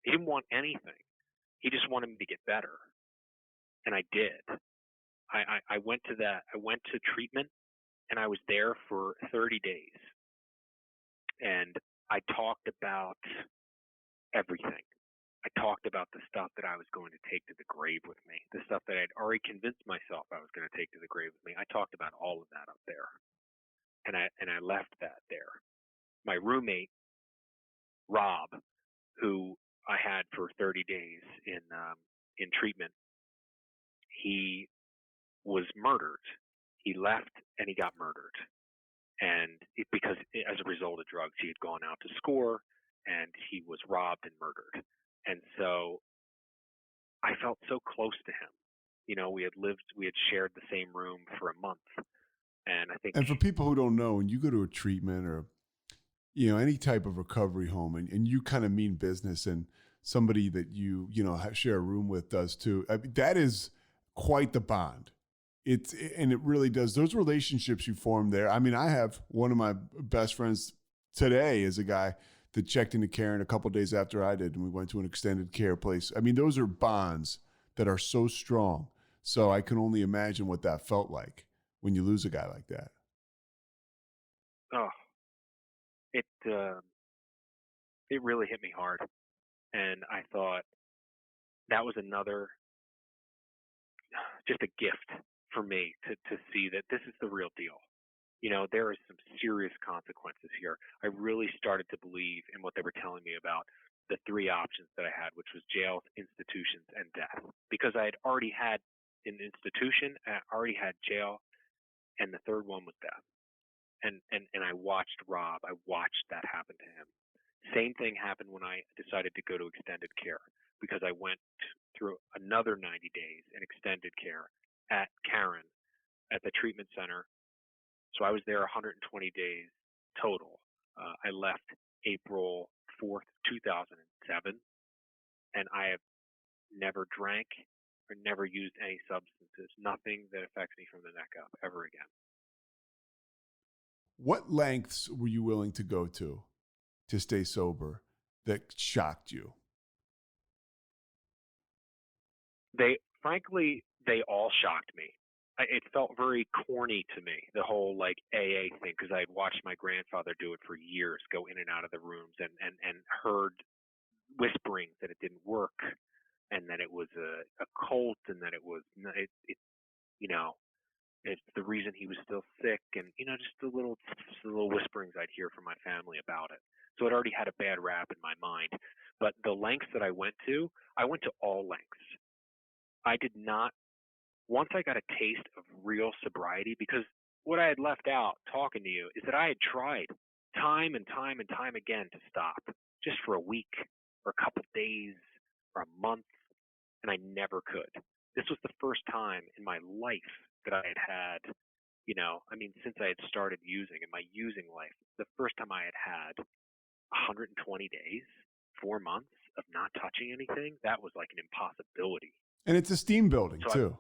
S5: He didn't want anything. He just wanted me to get better. And I did. I went to treatment, and I was there for 30 days. And I talked about everything. I talked about the stuff that I was going to take to the grave with me, the stuff that I'd already convinced myself I was going to take to the grave with me. I talked about all of that up there. And I left that there. My roommate, Rob, who I had for 30 days in treatment, he was murdered. He left and he got murdered. And because as a result of drugs, he had gone out to score, and he was robbed and murdered. And so I felt so close to him. We had shared the same room for a month. And I think.
S2: And for people who don't know, when you go to a treatment or, any type of recovery home, and you kind of mean business, and somebody that you share a room with does too, that is quite the bond. And it really does. Those relationships you form there. I have one of my best friends today is a guy that checked into Karen a couple of days after I did, and we went to an extended care place. Those are bonds that are so strong. So I can only imagine what that felt like when you lose a guy like that.
S5: Oh, it really hit me hard, and I thought that was just a gift for me to see that this is the real deal. There is some serious consequences here. I really started to believe in what they were telling me about the three options that I had, which was jail, institutions, and death. Because I had already had an institution, I already had jail, and the third one was death. And I watched Rob. I watched that happen to him. Same thing happened when I decided to go to extended care, because I went through another 90 days in extended care at Karen at the treatment center. So I was there 120 days total. I left April 4th, 2007, and I have never drank or never used any substances, nothing that affects me from the neck up ever again.
S2: What lengths were you willing to go to stay sober that shocked you?
S5: Frankly, they all shocked me. It felt very corny to me, the whole like AA thing, because I had watched my grandfather do it for years, go in and out of the rooms, and heard whisperings that it didn't work, and that it was a cult, and that it's the reason he was still sick, and just the little whisperings I'd hear from my family about it. So it already had a bad rap in my mind. But the lengths that I went to all lengths. I did not. Once I got a taste of real sobriety, because what I had left out talking to you is that I had tried time and time and time again to stop, just for a week or a couple days or a month, and I never could. This was the first time in my life that I had since I had started using, in my using life, the first time I had 120 days, 4 months of not touching anything. That was like an impossibility.
S2: And it's a steam building too.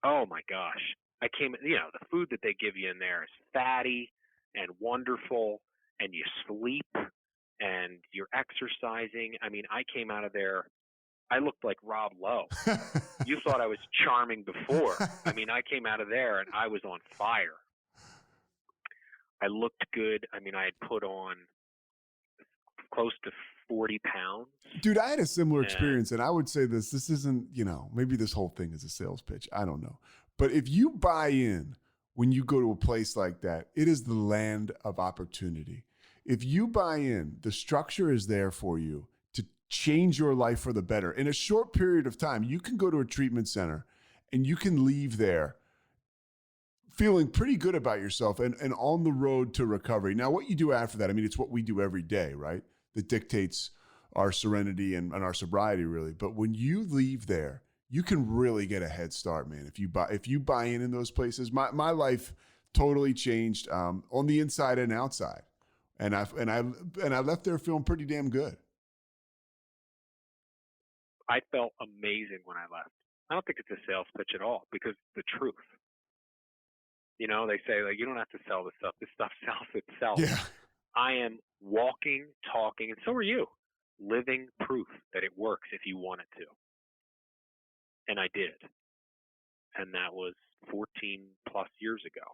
S5: Oh my gosh. The food that they give you in there is fatty and wonderful, and you sleep and you're exercising. I mean, I came out of there, I looked like Rob Lowe. You thought I was charming before. I mean, I came out of there and I was on fire. I looked good. I mean, I had put on close to 40 pounds.
S2: Dude, I had a similar experience, and I would say this isn't, maybe this whole thing is a sales pitch. I don't know. But if you buy in when you go to a place like that, it is the land of opportunity. If you buy in, the structure is there for you to change your life for the better. In a short period of time, you can go to a treatment center and you can leave there feeling pretty good about yourself and on the road to recovery. Now, what you do after that, I mean, it's what we do every day, right? That dictates our serenity and our sobriety, really. But when you leave there, you can really get a head start, man. If you buy in those places, my life totally changed on the inside and outside, and I left there feeling pretty damn good.
S5: I felt amazing when I left. I don't think it's a sales pitch at all, because the truth. They say, like, you don't have to sell this stuff. This stuff sells itself.
S2: Yeah.
S5: I am walking, talking, and so are you, living proof that it works if you want it to. And I did. And that was 14 plus years ago.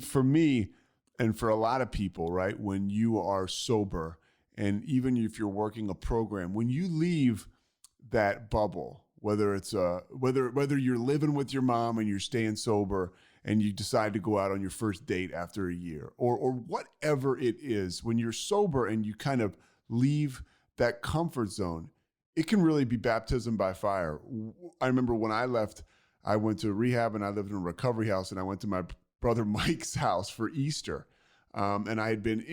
S2: For me, and for a lot of people, right, when you are sober, and even if you're working a program, when you leave that bubble, whether it's whether you're living with your mom and you're staying sober and you decide to go out on your first date after a year, or whatever it is, when you're sober and you kind of leave that comfort zone, it can really be baptism by fire. I remember when I left, I went to rehab and I lived in a recovery house, and I went to my brother Mike's house for Easter. And I had been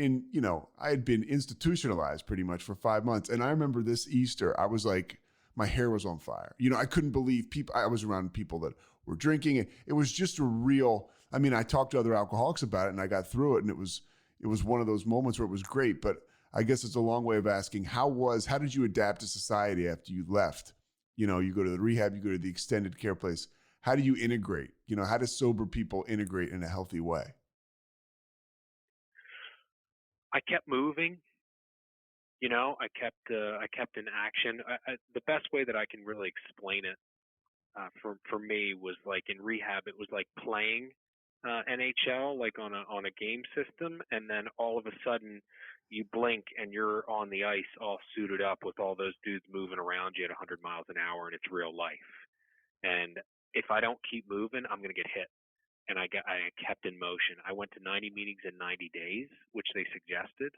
S2: institutionalized pretty much for 5 months. And I remember this Easter, I was like, my hair was on fire. I couldn't believe I was around people that were drinking. It was just a real, I talked to other alcoholics about it and I got through it. And it was one of those moments where it was great. But I guess it's a long way of asking, how did you adapt to society after you left? You go to the rehab, you go to the extended care place. How do you integrate? How do sober people integrate in a healthy way?
S5: I kept moving. I kept in action. The best way that I can really explain it for me was like in rehab, it was like playing NHL, like on a game system, and then all of a sudden you blink and you're on the ice all suited up with all those dudes moving around you at 100 miles an hour, and it's real life. And if I don't keep moving, I'm going to get hit. And I kept in motion. I went to 90 meetings in 90 days, which they suggested.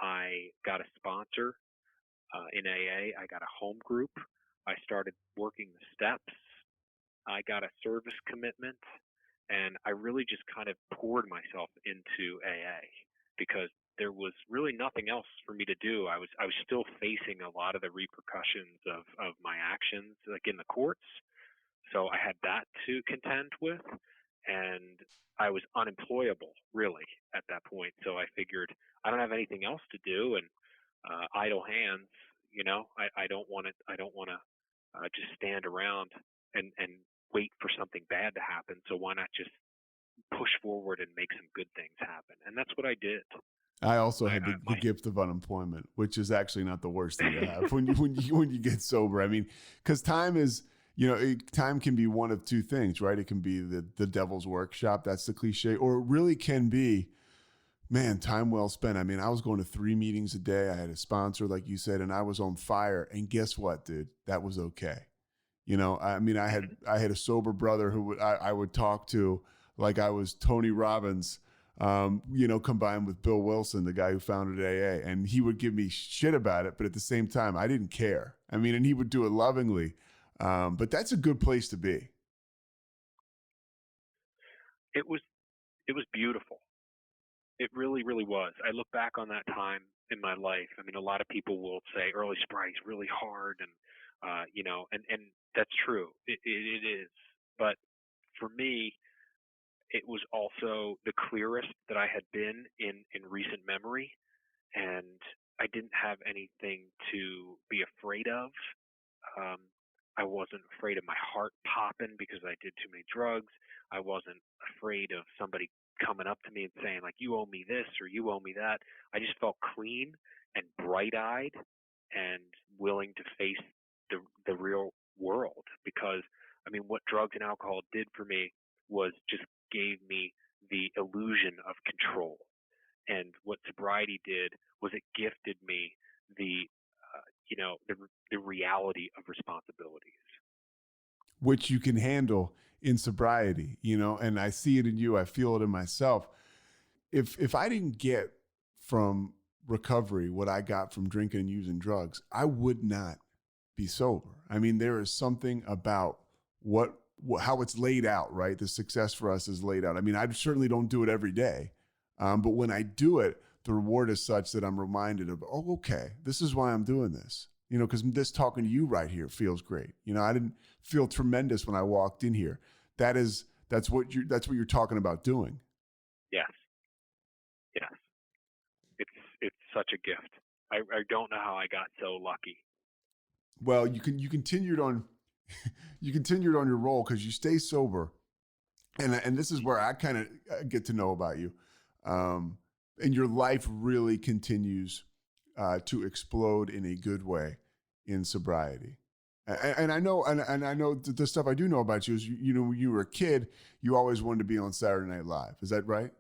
S5: I got a sponsor in AA. I got a home group. I started working the steps. I got a service commitment, and I really just kind of poured myself into AA because there was really nothing else for me to do. I was still facing a lot of the repercussions of my actions, like in the courts. So I had that to contend with, and I was unemployable really at that point. So I figured I don't have anything else to do, and idle hands. I don't want to. Just stand around and wait for something bad to happen. So why not just push forward and make some good things happen? And that's what I did.
S2: I also had the gift of unemployment, which is actually not the worst thing to have when you get sober. I mean, because time is, time can be one of two things, right? It can be the devil's workshop. That's the cliche. Or it really can be, man, time well spent. I mean, I was going to 3 meetings a day. I had a sponsor, like you said, and I was on fire. And guess what, dude? That was okay. I mean, I had a sober brother who I would talk to like I was Tony Robbins, combined with Bill Wilson, the guy who founded AA. And he would give me shit about it, but at the same time, I didn't care. I mean, and he would do it lovingly. But that's a good place to be.
S5: It was beautiful. It really, really was. I look back on that time in my life. I mean, a lot of people will say early sobriety is really hard, and and that's true. It is. But for me, it was also the clearest that I had been in recent memory, and I didn't have anything to be afraid of. I wasn't afraid of my heart popping because I did too many drugs. I wasn't afraid of somebody coming up to me and saying, like, you owe me this or you owe me that. I just felt clean and bright-eyed and willing to face the real world, because, I mean, what drugs and alcohol did for me was just gave me the illusion of control. And what sobriety did was it gifted me the reality of responsibilities,
S2: which you can handle in sobriety, and I see it in you. I feel it in myself. If I didn't get from recovery what I got from drinking and using drugs, I would not be sober. I mean, there is something about how it's laid out, right? The success for us is laid out. I mean, I certainly don't do it every day, but when I do it, the reward is such that I'm reminded of, oh, okay, this is why I'm doing this. Because this talking to you right here feels great. I didn't feel tremendous when I walked in here. That's what you're talking about doing.
S5: Yes. It's such a gift. I don't know how I got so lucky.
S2: Well, you continued on your role because you stay sober, and this is where I kind of get to know about you, and your life really continues to explode in a good way in sobriety. And I know the stuff I do know about you is, when you were a kid, you always wanted to be on Saturday Night Live. Is that right?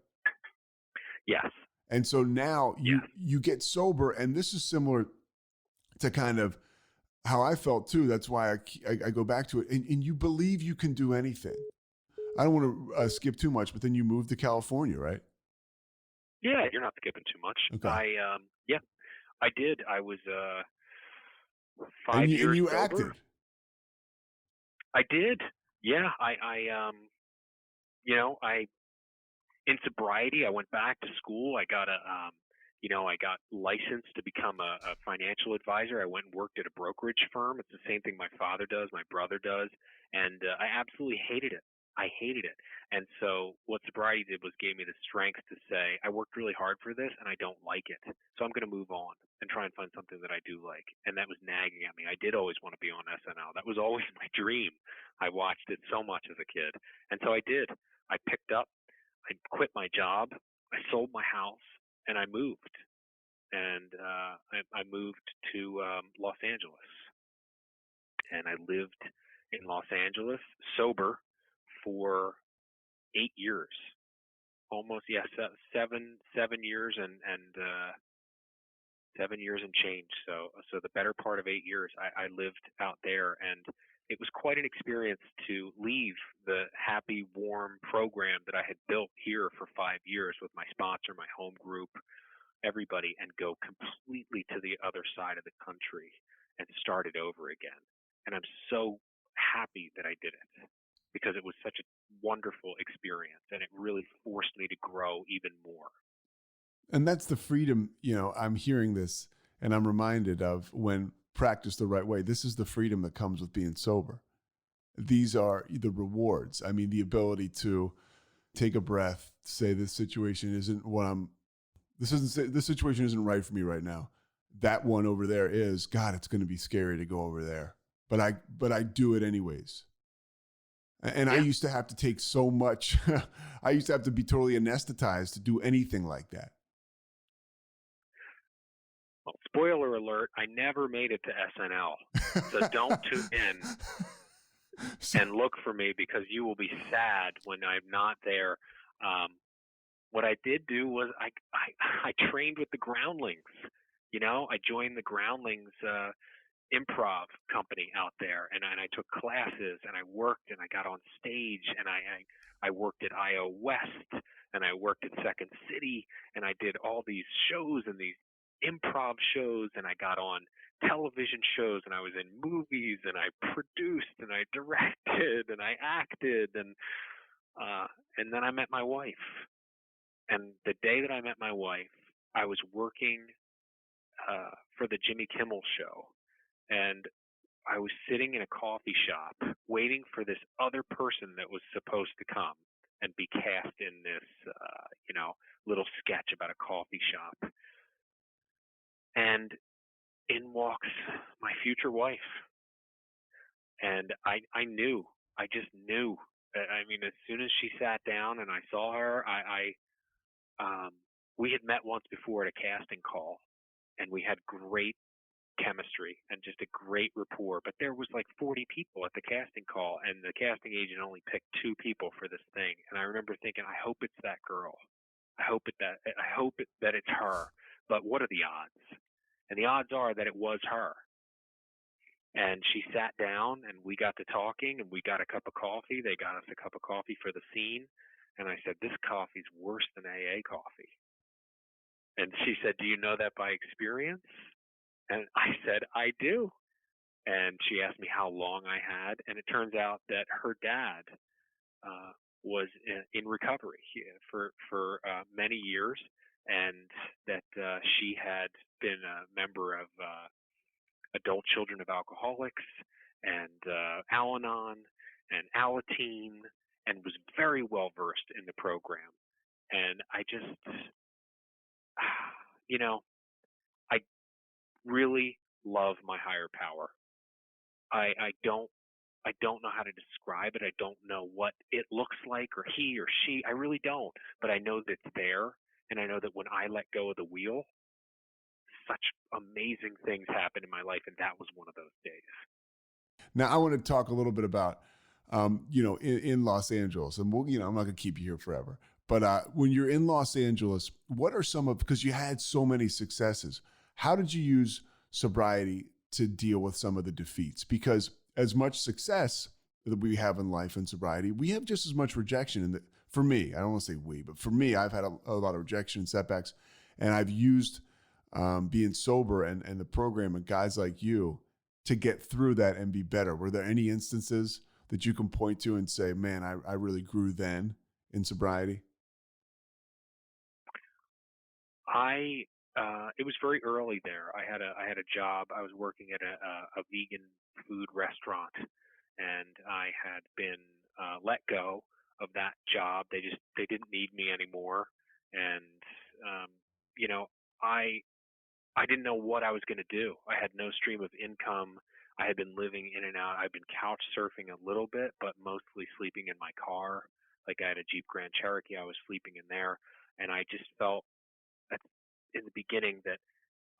S5: Yes.
S2: And so now you get sober, and this is similar to kind of how I felt too. That's why I go back to it. And you believe you can do anything. I don't want to skip too much, but then you moved to California, right?
S5: Yeah, you're not skipping too much.
S2: Okay.
S5: I did. I was 5 years
S2: and you
S5: sober.
S2: acted.
S5: I did. Yeah, I in sobriety, I went back to school. I got I got licensed to become a financial advisor. I went and worked at a brokerage firm. It's the same thing my father does, my brother does, and I absolutely hated it. I hated it. And so what sobriety did was gave me the strength to say, I worked really hard for this and I don't like it. So I'm going to move on and try and find something that I do like. And that was nagging at me. I did always want to be on SNL. That was always my dream. I watched it so much as a kid. And so I did. I picked up, I quit my job, I sold my house, and I moved. And I moved to Los Angeles. And I lived in Los Angeles sober for 8 years, almost, yes, 7 years and 7 years and change. So the better part of 8 years, I lived out there, and it was quite an experience to leave the happy, warm program that I had built here for 5 years with my sponsor, my home group, everybody, and go completely to the other side of the country and start it over again. And I'm so happy that I did it, because it was such a wonderful experience, and it really forced me to grow even more.
S2: And that's the freedom, I'm hearing this and I'm reminded of when practiced the right way. This is the freedom that comes with being sober. These are the rewards. I mean, the ability to take a breath, say this situation isn't this situation isn't right for me right now. That one over there is, God, it's going to be scary to go over there. But I do it anyways. And yeah. I used to have to take so much. I used to have to be totally anesthetized to do anything like that.
S5: Well, spoiler alert, I never made it to SNL. So don't tune in and look for me, because you will be sad when I'm not there. What I did do was I trained with the Groundlings. I joined the Groundlings improv company out there, and I took classes, and I worked, and I got on stage, and I worked at IO West, and I worked at Second City, and I did all these shows and these improv shows, and I got on television shows, and I was in movies, and I produced, and I directed, and I acted, and then I met my wife. And the day that I met my wife, I was working for the Jimmy Kimmel show, and I was sitting in a coffee shop waiting for this other person that was supposed to come and be cast in this, little sketch about a coffee shop. And in walks my future wife. And I just knew. I mean, as soon as she sat down and I saw her, we had met once before at a casting call, and we had great chemistry and just a great rapport. But there was like 40 people at the casting call, and the casting agent only picked 2 people for this thing. And I remember thinking, I hope it's that girl. I hope that it's her. But what are the odds? And the odds are that it was her. And she sat down, and we got to talking, and we got a cup of coffee. They got us a cup of coffee for the scene. And I said, this coffee's worse than AA coffee. And she said, do you know that by experience? And I said, I do. And she asked me how long I had. And it turns out that her dad was in recovery for many years, and that she had been a member of Adult Children of Alcoholics and Al-Anon and Alateen, and was very well versed in the program. And I just, I really love my higher power. I don't know how to describe it. I don't know what it looks like, or he or she. I really don't. But I know that it's there, and I know that when I let go of the wheel, such amazing things happen in my life, and that was one of those days.
S2: Now, I want to talk a little bit about, in Los Angeles, and I'm not going to keep you here forever, but when you're in Los Angeles, what are because you had so many successes, how did you use sobriety to deal with some of the defeats? Because as much success that we have in life and sobriety, we have just as much rejection. For me, I don't want to say we, but for me, I've had a lot of rejection and setbacks, and I've used being sober and the program and guys like you to get through that and be better. Were there any instances that you can point to and say, man, I really grew then in sobriety?
S5: It was very early there. I had a job. I was working at a vegan food restaurant, and I had been let go of that job. They didn't need me anymore, and I didn't know what I was going to do. I had no stream of income. I had been living in and out. I'd been couch surfing a little bit, but mostly sleeping in my car. Like, I had a Jeep Grand Cherokee. I was sleeping in there, and I just felt in the beginning that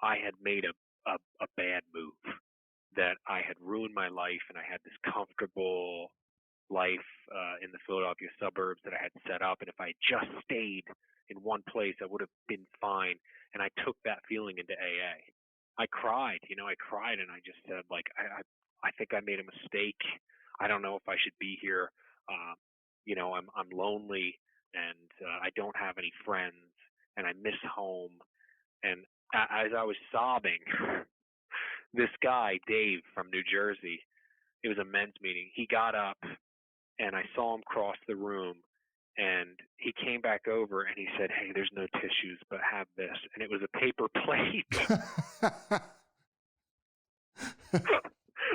S5: I had made a bad move, that I had ruined my life, and I had this comfortable life in the Philadelphia suburbs that I had set up. And if I had just stayed in one place, I would have been fine. And I took that feeling into AA. I cried, I cried, and I just said, like, I think I made a mistake. I don't know if I should be here. I'm lonely, and I don't have any friends, and I miss home. And as I was sobbing, this guy, Dave from New Jersey, it was a men's meeting. He got up, and I saw him cross the room, and he came back over, and he said, "Hey, there's no tissues, but have this." And it was a paper plate.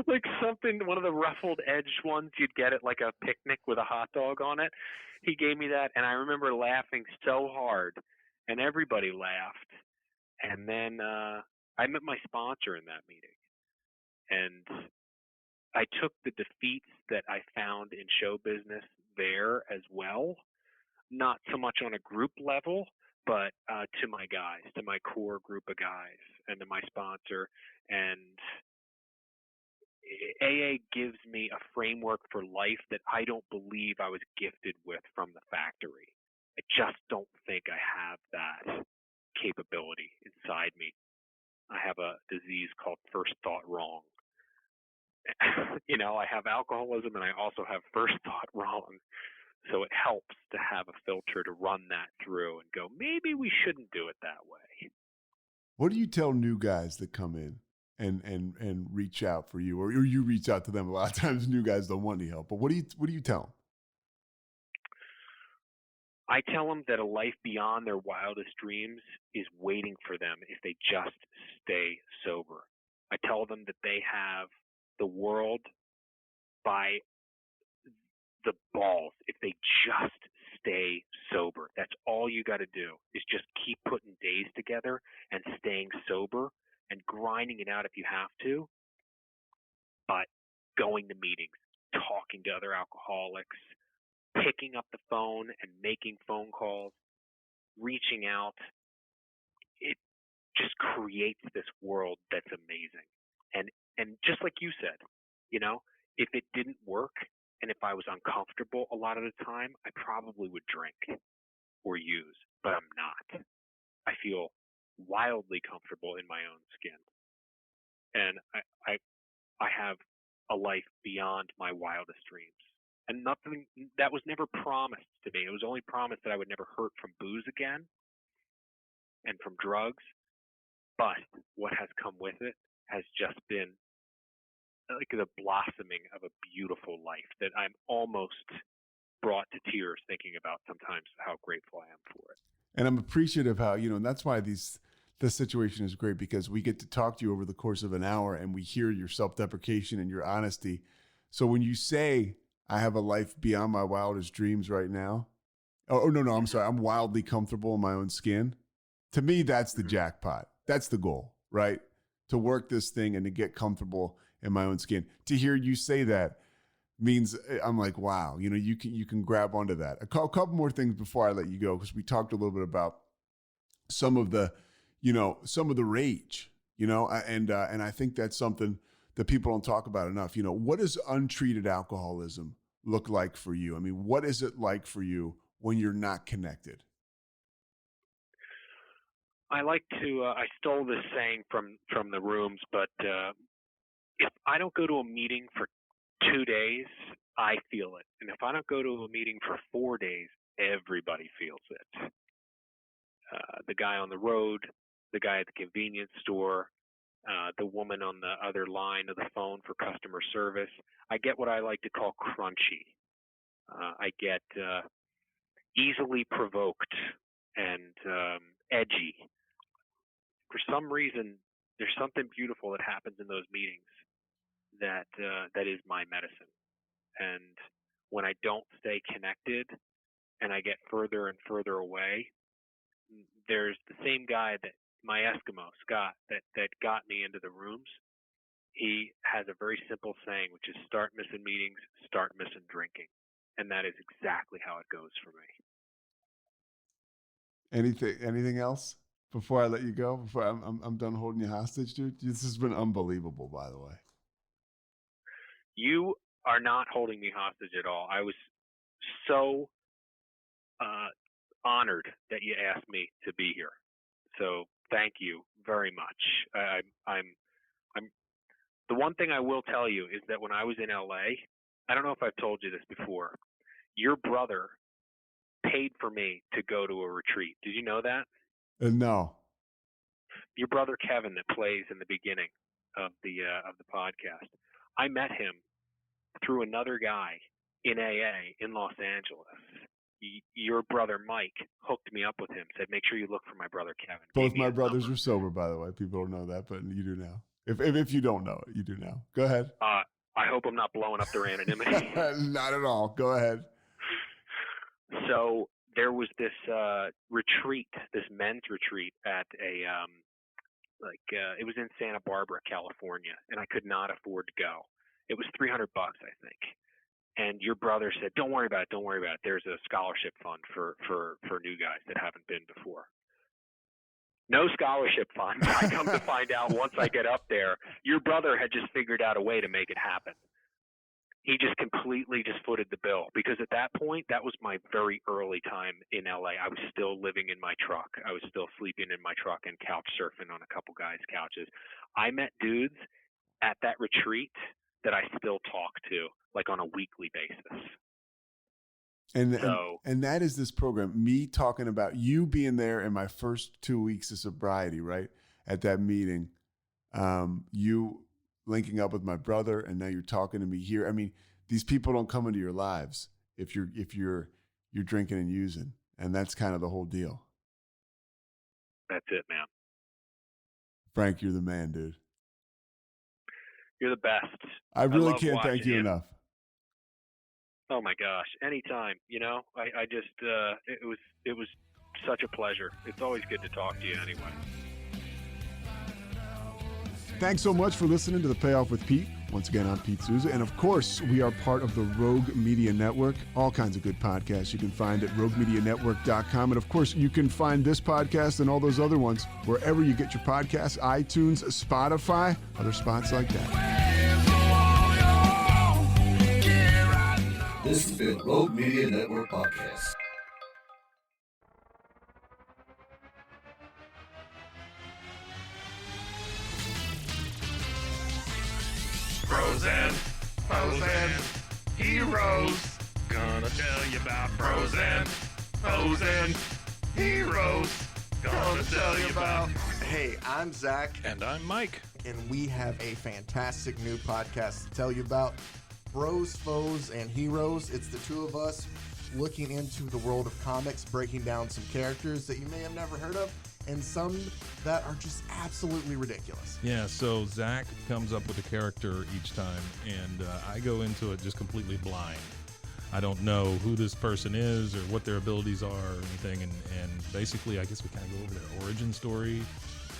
S5: Like something, one of the ruffled edged ones you'd get at like a picnic with a hot dog on it. He gave me that, and I remember laughing so hard, and everybody laughed. And then I met my sponsor in that meeting, and I took the defeats that I found in show business there as well, not so much on a group level, but to my guys, to my core group of guys, and to my sponsor. And AA gives me a framework for life that I don't believe I was gifted with from the factory. I just don't think I have that capability inside me. I have a disease called first thought wrong. I have alcoholism, and I also have first thought wrong. So it helps to have a filter to run that through and go, maybe we shouldn't do it that way.
S2: What do you tell new guys that come in and reach out for you, or you reach out to them? A lot of times new guys don't want any help, but what do you tell them?
S5: I tell them that a life beyond their wildest dreams is waiting for them if they just stay sober. I tell them that they have the world by the balls if they just stay sober. That's all you got to do, is just keep putting days together and staying sober and grinding it out if you have to. But going to meetings, talking to other alcoholics, picking up the phone and making phone calls, reaching out, it just creates this world that's amazing. And just like you said, if it didn't work and if I was uncomfortable a lot of the time, I probably would drink or use, but I'm not. I feel wildly comfortable in my own skin. And I have a life beyond my wildest dreams. And nothing that was never promised to me. It was only promised that I would never hurt from booze again and from drugs. But what has come with it has just been like the blossoming of a beautiful life that I'm almost brought to tears thinking about sometimes how grateful I am for it.
S2: And I'm appreciative how, and that's why this situation is great, because we get to talk to you over the course of an hour and we hear your self-deprecation and your honesty. So when you say, I have a life beyond my wildest dreams right now. Oh, no, I'm sorry. I'm wildly comfortable in my own skin. To me, that's the jackpot. That's the goal, right? To work this thing and to get comfortable in my own skin. To hear you say that means I'm like, wow, you can grab onto that. A couple more things before I let you go, because we talked a little bit about some of the rage, and I think that's something that people don't talk about enough. What does untreated alcoholism look like for you? I mean, what is it like for you when you're not connected?
S5: I like to, I stole this saying from the rooms, but if I don't go to a meeting for 2 days, I feel it. And if I don't go to a meeting for 4 days, everybody feels it. The guy on the road, the guy at the convenience store, the woman on the other line of the phone for customer service. I get what I like to call crunchy. I get easily provoked and edgy. For some reason, there's something beautiful that happens in those meetings that is my medicine. And when I don't stay connected and I get further and further away, there's the same guy that my Eskimo, Scott, that got me into the rooms. He has a very simple saying, which is start missing meetings, start missing drinking. And that is exactly how it goes for me.
S2: Anything else before I let you go? Before I'm done holding you hostage, dude? This has been unbelievable, by the way.
S5: You are not holding me hostage at all. I was so honored that you asked me to be here. So thank you very much. I'm the one thing I will tell you is that when I was in LA, I don't know if I've told you this before, your brother paid for me to go to a retreat. Did you know that?
S2: No.
S5: Your brother Kevin that plays in the beginning of the podcast. I met him through another guy in AA in Los Angeles. Your brother Mike hooked me up with him, said, make sure you look for my brother Kevin.
S2: Both my brothers were sober, by the way. People don't know that, but you do now. If you don't know it, you do now. Go ahead.
S5: I hope I'm not blowing up their anonymity.
S2: Not at all. Go ahead.
S5: So there was this retreat, this men's retreat at a it was in Santa Barbara, California, and I could not afford to go. It was $300, I think. And your brother said, "Don't worry about it. Don't worry about it. There's a scholarship fund for new guys that haven't been before." No scholarship fund. I come to find out once I get up there, your brother had just figured out a way to make it happen. He just completely just footed the bill, because at that point, that was my very early time in LA. I was still living in my truck. I was still sleeping in my truck and couch surfing on a couple guys' couches. I met dudes at that retreat that I still talk to, like on a weekly basis.
S2: And that is this program, me talking about you being there in my first 2 weeks of sobriety, right? At that meeting, you linking up with my brother, and now you're talking to me here. I mean, these people don't come into your lives if you're drinking and using, and that's kind of the whole deal.
S5: That's it, man.
S2: Frank, you're the man, dude.
S5: You're the best.
S2: I really can't thank you enough.
S5: Oh my gosh, anytime. You know, I just it was such a pleasure. It's always good to talk to you anyway.
S2: Thanks so much for listening to The Payoff with Pete. Once again, I'm Pete Souza. And of course, we are part of the Rogue Media Network. All kinds of good podcasts you can find at roguemedianetwork.com. And of course, you can find this podcast and all those other ones wherever you get your podcasts, iTunes, Spotify, other spots like that.
S7: This has been Rogue Media Network Podcast.
S8: Frozen heroes. Gonna tell you about frozen heroes. Gonna tell you about.
S9: Hey, I'm Zach.
S8: And I'm Mike.
S9: And we have a fantastic new podcast to tell you about. Bros, Foes, and Heroes. It's the two of us looking into the world of comics, breaking down some characters that you may have never heard of, and some that are just absolutely ridiculous.
S10: Yeah, so Zach comes up with a character each time, and I go into it just completely blind. I don't know who this person is or what their abilities are or anything, and basically I guess we kind of go over their origin story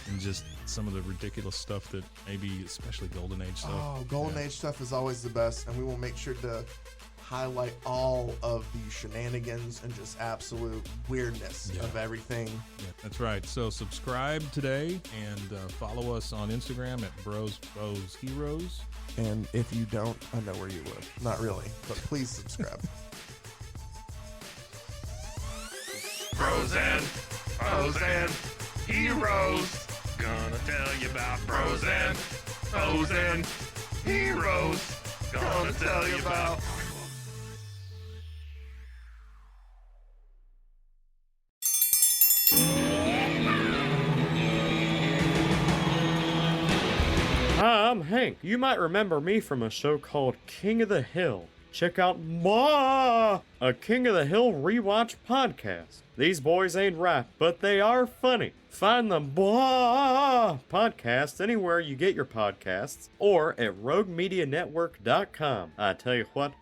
S10: and just some of the ridiculous stuff that maybe, especially Golden Age stuff.
S9: Oh, Golden Age stuff is always the best, and we will make sure to highlight all of the shenanigans and just absolute weirdness of everything.
S10: Yeah, that's right. So subscribe today and follow us on Instagram at Bros, Foes, Heroes.
S9: And if you don't, I know where you live. Not really, but please subscribe.
S8: Frozen heroes. Gonna tell you about frozen heroes. Gonna tell you about.
S6: Hi, I'm Hank. You might remember me from a show called King of the Hill. Check out a King of the Hill rewatch podcast. These boys ain't rap, but they are funny. Find the podcast anywhere you get your podcasts or at roguemedianetwork.com. I tell you what.